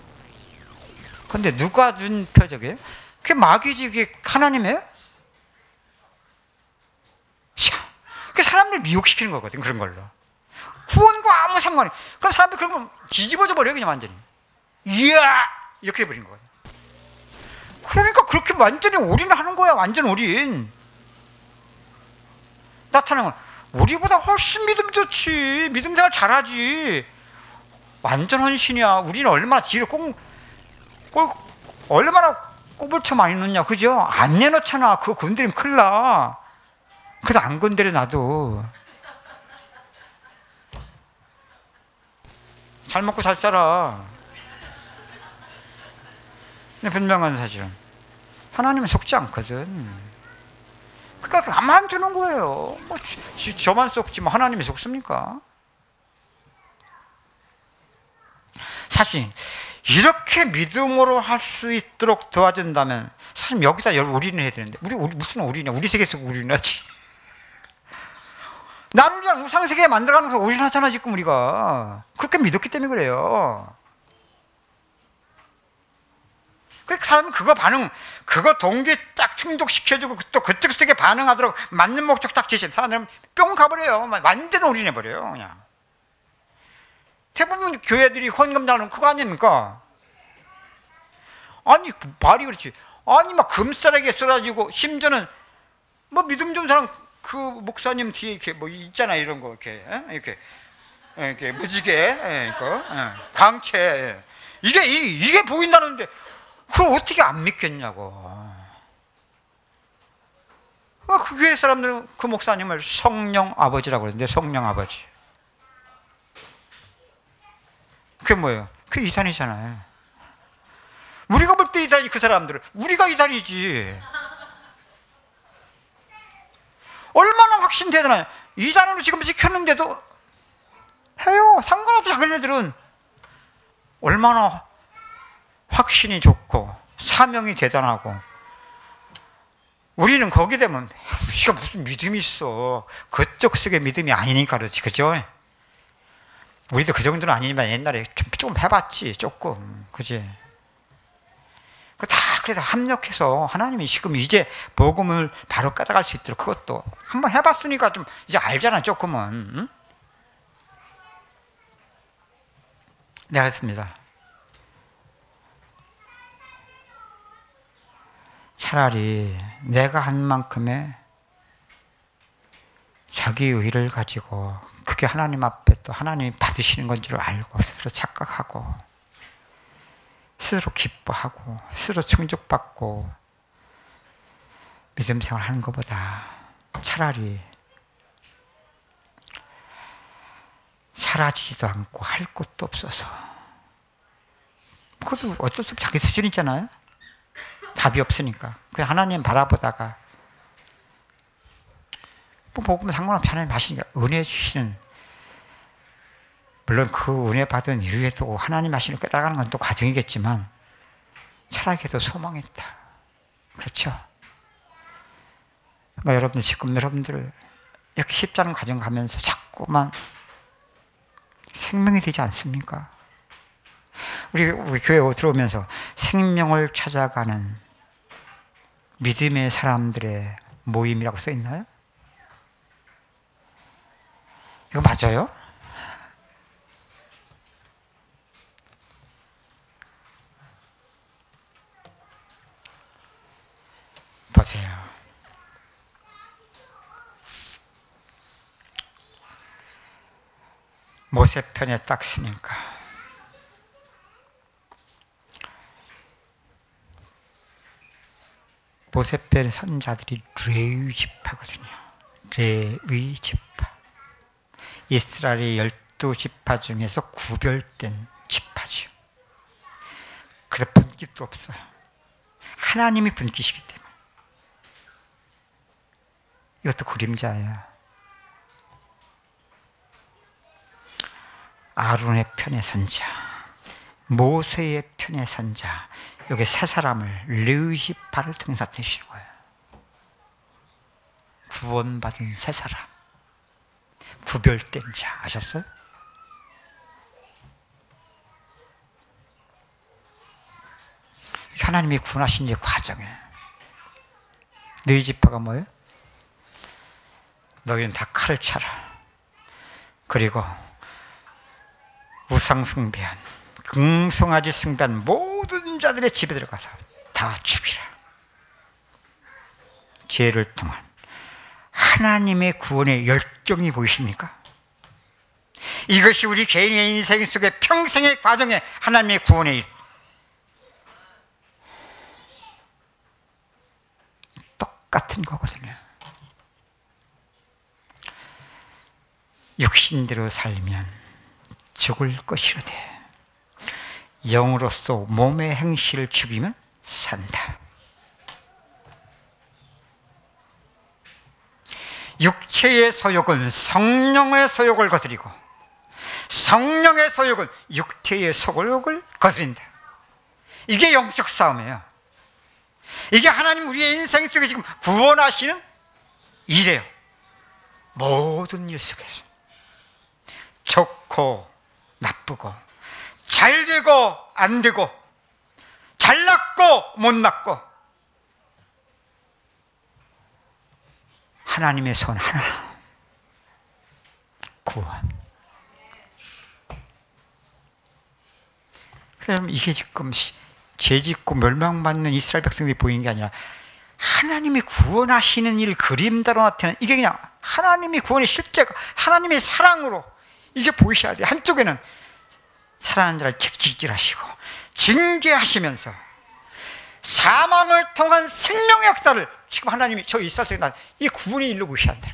근데 누가 준 표적이에요? 그게 마귀지, 그게 하나님이에요? 그게 사람들 미혹시키는 거거든, 그런 걸로. 구원과 아무 상관이. 그럼 사람들 그러면 뒤집어져 버려요, 그냥 완전히. 이야! 이렇게 해버린 거거든. 그러니까 그렇게 완전히 올인하는 거야, 완전 올인. 나타나는 건 우리보다 훨씬 믿음 좋지. 믿음 생활 잘하지. 완전 헌신이야. 우리는 얼마나 뒤로 얼마나 꼬불쳐 많이 넣냐, 그죠? 안 내놓잖아. 그거 건드리면 큰일 나. 그래도 안 건드려, 나도. 잘 먹고 잘 살아. 근데 분명한 사실은 하나님은 속지 않거든. 그러니까 가만 두는 거예요. 뭐 저만 속지 뭐 하나님이 속습니까? 사실 이렇게 믿음으로 할 수 있도록 도와준다면 사실 여기다 올인을 해야 되는데 우리 무슨 올인이야? 우리 세계 속 올인하지. 나를 위한 우상세계 만들어가는 거 올인하잖아 지금 우리가. 그렇게 믿었기 때문에 그래요. 그 사람은 그거 반응, 그거 동기 딱 충족시켜주고 또 그쪽에 반응하도록 맞는 목적 딱 제시해. 사람들은 뿅 가버려요. 완전 올인해버려요 그냥. 대부분 교회들이 헌금 달라는 그거 아닙니까? 아니 말이 그렇지. 아니 막 금싸라기에 쏟아지고 심지어는 뭐 믿음 좋은 사람 그 목사님 뒤에 이렇게 뭐 있잖아 이런 거 이렇게 무지개 이거 광채 이게 보인다는데 그걸 어떻게 안 믿겠냐고. 그 교회 사람들은 그 목사님을 성령 아버지라고 그러는데 성령 아버지. 그게 뭐예요? 그게 이단이잖아요. 우리가 볼 때 이단이 그 사람들은 우리가 이단이지. 얼마나 확신 대단하냐. 이단으로 지금 지켰는데도 해요. 상관없어. 자기네들은 얼마나 확신이 좋고 사명이 대단하고. 우리는 거기 되면 우리가 무슨 믿음이 있어. 그쪽 속의 믿음이 아니니까 그렇지, 그죠? 우리도 그 정도는 아니지만 옛날에 좀 해봤지, 조금, 그지? 그 다 그래서 합력해서 하나님이 지금 이제 복음을 바로 깨달을 수 있도록 그것도 한번 해봤으니까 좀 이제 알잖아, 조금은. 응? 네, 알았습니다. 차라리 내가 한 만큼의 자기 의를 가지고 그게 하나님 앞에 또 하나님이 받으시는 건 줄 알고 스스로 착각하고 스스로 기뻐하고 스스로 충족받고 믿음 생활하는 것보다 차라리 사라지지도 않고 할 것도 없어서 그것도 어쩔 수 없이 자기 수준이잖아요. 답이 없으니까 그냥 하나님 바라보다가 뭐 복음은 상관없이 하나님 하시니까 은혜 주시는, 물론 그 은혜 받은 이후에도 하나님 하시는 걸 깨달아가는 건 또 과정이겠지만 차라리 그래도 소망했다. 그렇죠? 그러니까 여러분들 지금 여러분들 이렇게 쉽지 않은 과정 가면서 자꾸만 생명이 되지 않습니까? 우리 교회 들어오면서 생명을 찾아가는 믿음의 사람들의 모임이라고 써 있나요? 이거 맞아요? 보세요. 모세편에 딱 쓰니까 모세편의 선자들이 레위 지파거든요. 레위 지파. 이스라엘의 12지파 중에서 구별된 지파지요. 그래서 분깃도 없어요. 하나님이 분깃이기 때문에. 이것도 그림자예요. 아론의 편에 선 자, 모세의 편에 선 자, 여기 세 사람을 르시파를 통해서 나타내시는 거예요. 구원받은 세 사람, 구별된 자, 아셨어요? 하나님이 구원하신 이 과정에 너희 지파가 뭐예요? 너희는 다 칼을 차라. 그리고 우상 숭배한, 긍송아지 숭배한 모든 자들의 집에 들어가서 다 죽이라. 죄를 통한 하나님의 구원의 열정이 보이십니까? 이것이 우리 개인의 인생 속의 평생의 과정에 하나님의 구원의 일, 똑같은 거거든요. 육신대로 살면 죽을 것이로되 영으로서 몸의 행실을 죽이면 산다. 육체의 소욕은 성령의 소욕을 거스리고 성령의 소욕은 육체의 소욕을 거스린다. 이게 영적 싸움이에요. 이게 하나님 우리의 인생 속에 지금 구원하시는 일이에요. 모든 일 속에서 좋고 나쁘고 잘 되고 안 되고 잘 낫고 못 낫고 하나님의 손 하나, 구원. 그럼 이게 지금 죄짓고 멸망받는 이스라엘 백성들이 보이는 게 아니라 하나님이 구원하시는 일 그림자로 나타나는, 이게 그냥 하나님이 구원의 실제가 하나님의 사랑으로 이게 보이셔야 돼요. 한쪽에는 사랑하는 자를 책찍질하시고 징계하시면서 사망을 통한 생명의 역사를 지금 하나님이 저 이스라엘 속에 난 이 구원의 일로 보이셔야 한다.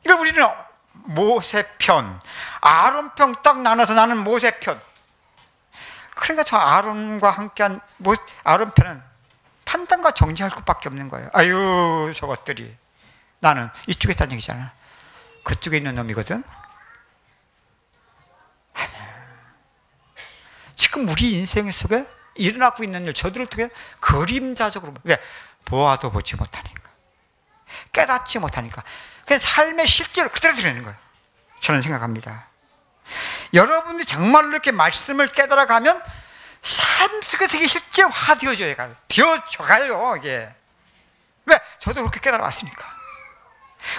이걸 우리는 모세 편, 아론 편 딱 나눠서 나는 모세 편. 그러니까 저 아론과 함께한 아론 편은 판단과 정죄할 것밖에 없는 거예요. 아유, 저것들이. 나는 이쪽에 있다는 얘기잖아. 그쪽에 있는 놈이거든. 지금 우리 인생 속에 일어나고 있는 일, 저들을 통해 그림자적으로, 왜? 보아도 보지 못하니까, 깨닫지 못하니까 그냥 삶의 실제로 그대로 드러내는 거예요. 저는 생각합니다. 여러분들이 정말로 이렇게 말씀을 깨달아가면 삶 속에 되게 실제화되어져요. 되어져가요, 이게. 왜? 저도 그렇게 깨달아왔으니까.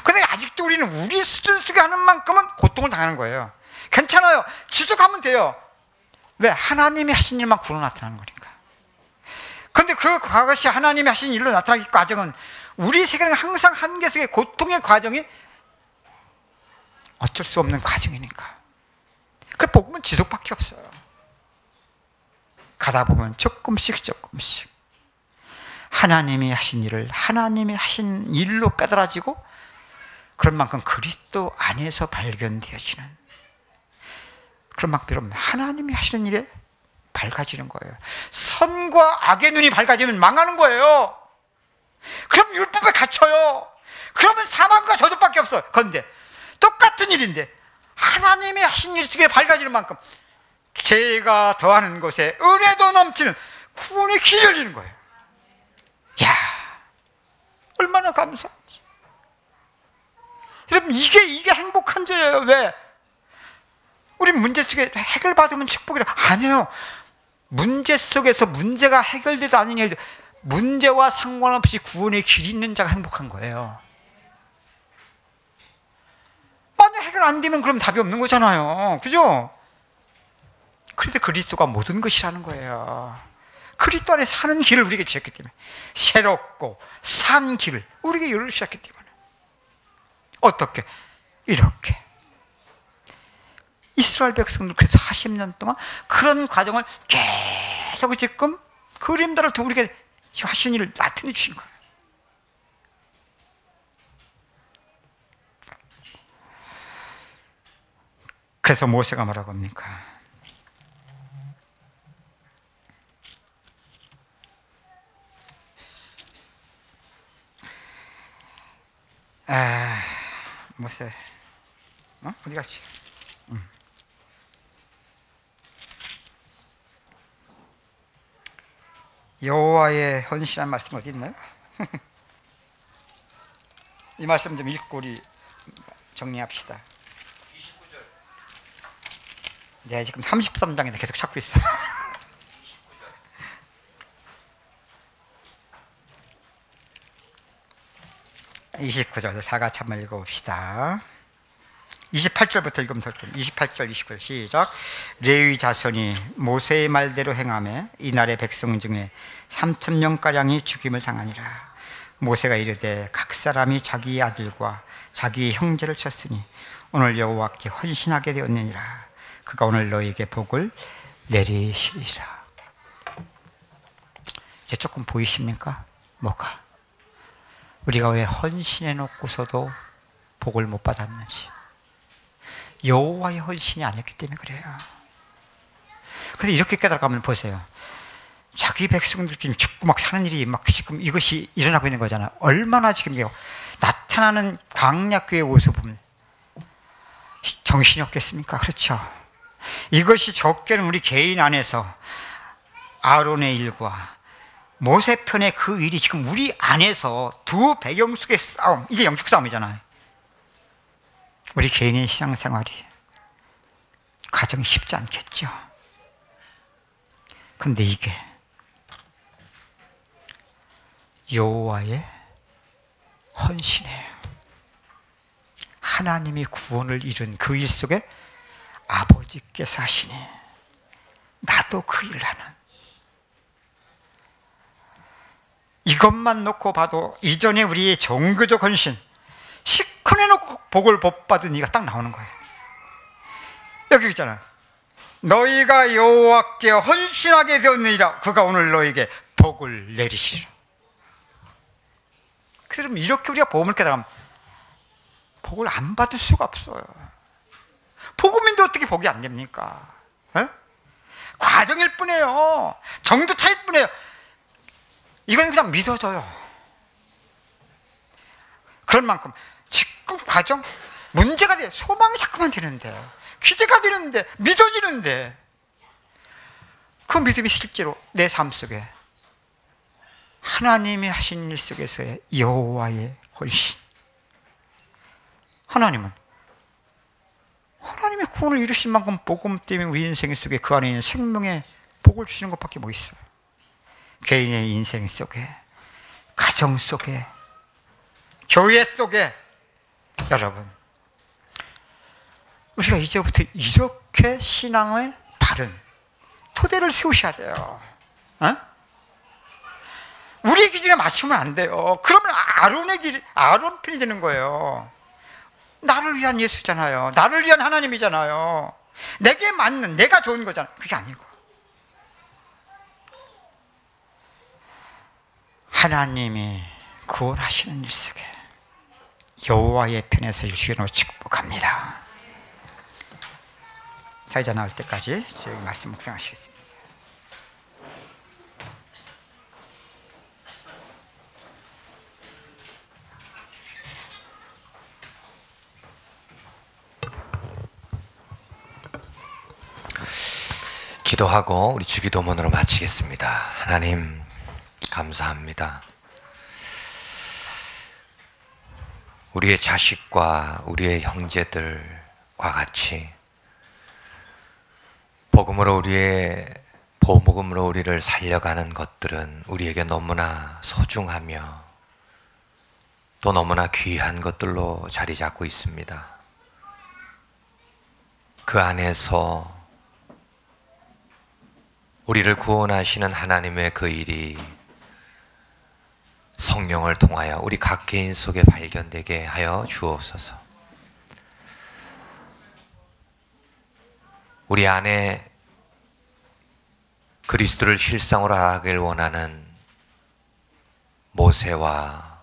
근데 아직도 우리는 우리 수준 속에 하는 만큼은 고통을 당하는 거예요. 괜찮아요. 지속하면 돼요. 왜? 하나님이 하신 일만 구로 나타나는 거니까. 근데 그 그것이 하나님이 하신 일로 나타나기 과정은 우리 세계는 항상 한계 속의 고통의 과정이 어쩔 수 없는 과정이니까. 그 복음은 지속밖에 없어요. 가다 보면 조금씩 하나님이 하신 일을 하나님이 하신 일로 깨달아지고, 그런 만큼 그리스도 안에서 발견되어지는, 그런 만큼 여러분 하나님이 하시는 일에 밝아지는 거예요. 선과 악의 눈이 밝아지면 망하는 거예요. 그럼 율법에 갇혀요. 그러면 사망과 저주밖에 없어요. 그런데 똑같은 일인데 하나님이 하신 일 속에 밝아지는 만큼 죄가 더하는 곳에 은혜도 넘치는 구원의 길이 열리는 거예요. 야, 얼마나 감사한지. 여러분, 이게 행복한 죄예요. 왜? 우리 문제 속에 해결받으면 축복이라. 아니에요. 문제 속에서 문제가 해결되도 않은 일도 문제와 상관없이 구원의 길이 있는 자가 행복한 거예요. 만약 해결 안 되면 그럼 답이 없는 거잖아요. 그죠? 그래서 그리스도가 모든 것이라는 거예요. 그리스도 안에 사는 길을 우리에게 주셨기 때문에, 새롭고 산 길을 우리에게 열어주셨기 때문에. 어떻게? 이렇게. 이스라엘 백성들 그래서 40년 동안 그런 과정을 계속 지금 그림자를 통해 우리에게 하신 일을 나타내 주신 거예요. 그래서 모세가 뭐라고 합니까? 모세, 어디 갔지? 여호와의 헌신한 말씀 어디 있나요? 이 말씀 좀 읽고 우리 정리합시다. 29절. 내가 지금 33장에서 계속 찾고 있어. 29절 다 같이 한번 읽어봅시다. 28절부터 읽으면 될게요. 28절, 29절 시작. 레위 자손이 모세의 말대로 행하며 이날의 백성 중에 3,000명가량이 죽임을 당하니라. 모세가 이르되 각 사람이 자기 아들과 자기 형제를 쳤으니 오늘 여호와께 헌신하게 되었느니라. 그가 오늘 너에게 복을 내리시리라. 이제 조금 보이십니까? 뭐가? 우리가 왜 헌신해 놓고서도 복을 못 받았는지. 여호와의 헌신이 아니었기 때문에 그래요. 그래서 이렇게 깨달아가면 보세요. 자기 백성들끼리 죽고 막 사는 일이 막 지금 이것이 일어나고 있는 거잖아요. 얼마나 지금 이게 나타나는 광야교의 모습을 보면 정신이 없겠습니까? 그렇죠. 이것이 적게는 우리 개인 안에서 아론의 일과 모세 편의 그 일이 지금 우리 안에서 두 배경 속의 싸움, 이게 영적 싸움이잖아요. 우리 개인의 신앙생활이 가정이 쉽지 않겠죠. 그런데 이게 여호와의 헌신이에요. 하나님이 구원을 이룬 그 일 속에 아버지께서 하시니 나도 그 일을 하는, 이것만 놓고 봐도 이전에 우리의 종교적 헌신 시큰해놓고 복을 못 받은 이가 딱 나오는 거예요. 여기 있잖아요. 너희가 여호와께 헌신하게 되었느니라. 그가 오늘 너희에게 복을 내리시리라. 그럼 이렇게 우리가 복음을 깨달으면 복을 안 받을 수가 없어요. 복음인데 어떻게 복이 안 됩니까? 에? 과정일 뿐이에요. 정도 차일 뿐이에요. 이건 그냥 믿어져요. 그런 만큼 지금 과정 문제가 돼. 소망이 자꾸만 되는데, 기대가 되는데, 믿어지는데, 그 믿음이 실제로 내 삶 속에 하나님이 하신 일 속에서의 여호와의 헌신. 하나님은 하나님의 구원을 이루신 만큼 복음 때문에 우리 인생 속에 그 안에 있는 생명의 복을 주시는 것밖에 뭐 있어요. 개인의 인생 속에, 가정 속에, 교회 속에. 여러분, 우리가 이제부터 이렇게 신앙의 바른 토대를 세우셔야 돼요. 어? 우리의 기준에 맞추면 안 돼요. 그러면 아론 편이 되는 거예요. 나를 위한 예수잖아요. 나를 위한 하나님이잖아요. 내게 맞는, 내가 좋은 거잖아요. 그게 아니고 하나님이 구원하시는 일 속에 여호와의 편에서 주시는 축복합니다. 사회자 나올 때까지 저희 말씀 묵상하시겠습니다. 기도하고 우리 주기도문으로 마치겠습니다. 하나님 감사합니다. 우리의 자식과 우리의 형제들과 같이 복음으로 보복음으로 우리를 살려가는 것들은 우리에게 너무나 소중하며 또 너무나 귀한 것들로 자리 잡고 있습니다. 그 안에서 우리를 구원하시는 하나님의 그 일이 성령을 통하여 우리 각 개인 속에 발견되게 하여 주옵소서. 우리 안에 그리스도를 실상으로 알아가길 원하는 모세와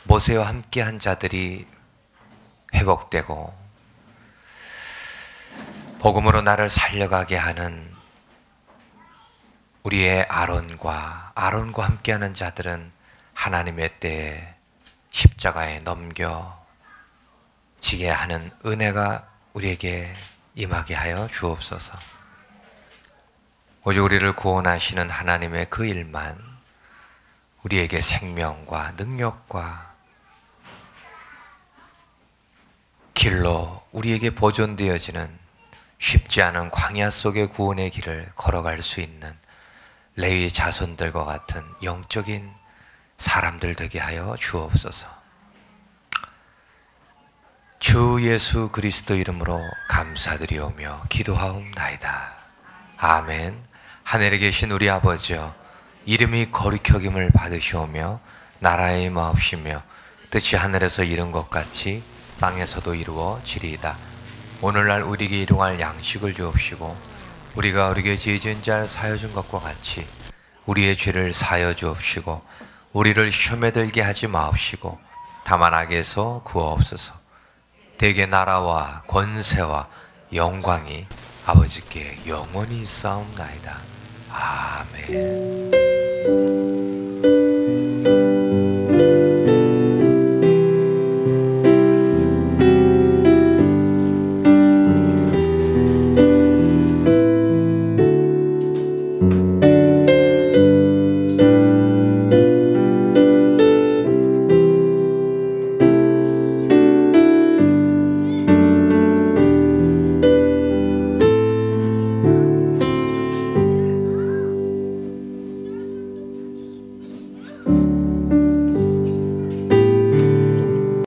함께한 자들이 회복되고 복음으로 나를 살려가게 하는 우리의 아론과 함께하는 자들은 하나님의 때에 십자가에 넘겨지게 하는 은혜가 우리에게 임하게 하여 주옵소서. 오직 우리를 구원하시는 하나님의 그 일만 우리에게 생명과 능력과 길로 우리에게 보존되어지는 쉽지 않은 광야 속의 구원의 길을 걸어갈 수 있는 레위 자손들과 같은 영적인 사람들 되게 하여 주옵소서. 주 예수 그리스도 이름으로 감사드리오며 기도하옵나이다. 아멘. 하늘에 계신 우리 아버지여, 이름이 거룩히 여김을 받으시오며 나라의 임하옵시며 뜻이 하늘에서 이룬 것 같이 땅에서도 이루어지리이다. 오늘날 우리에게 일용할 양식을 주옵시고 우리가 우리에게 죄 지은 자를 사하여 준 것과 같이 우리의 죄를 사하여 주옵시고 우리를 시험에 들게 하지 마옵시고 다만 악에서 구하옵소서. 대개 나라와 권세와 영광이 아버지께 영원히 있사옵나이다. 아멘.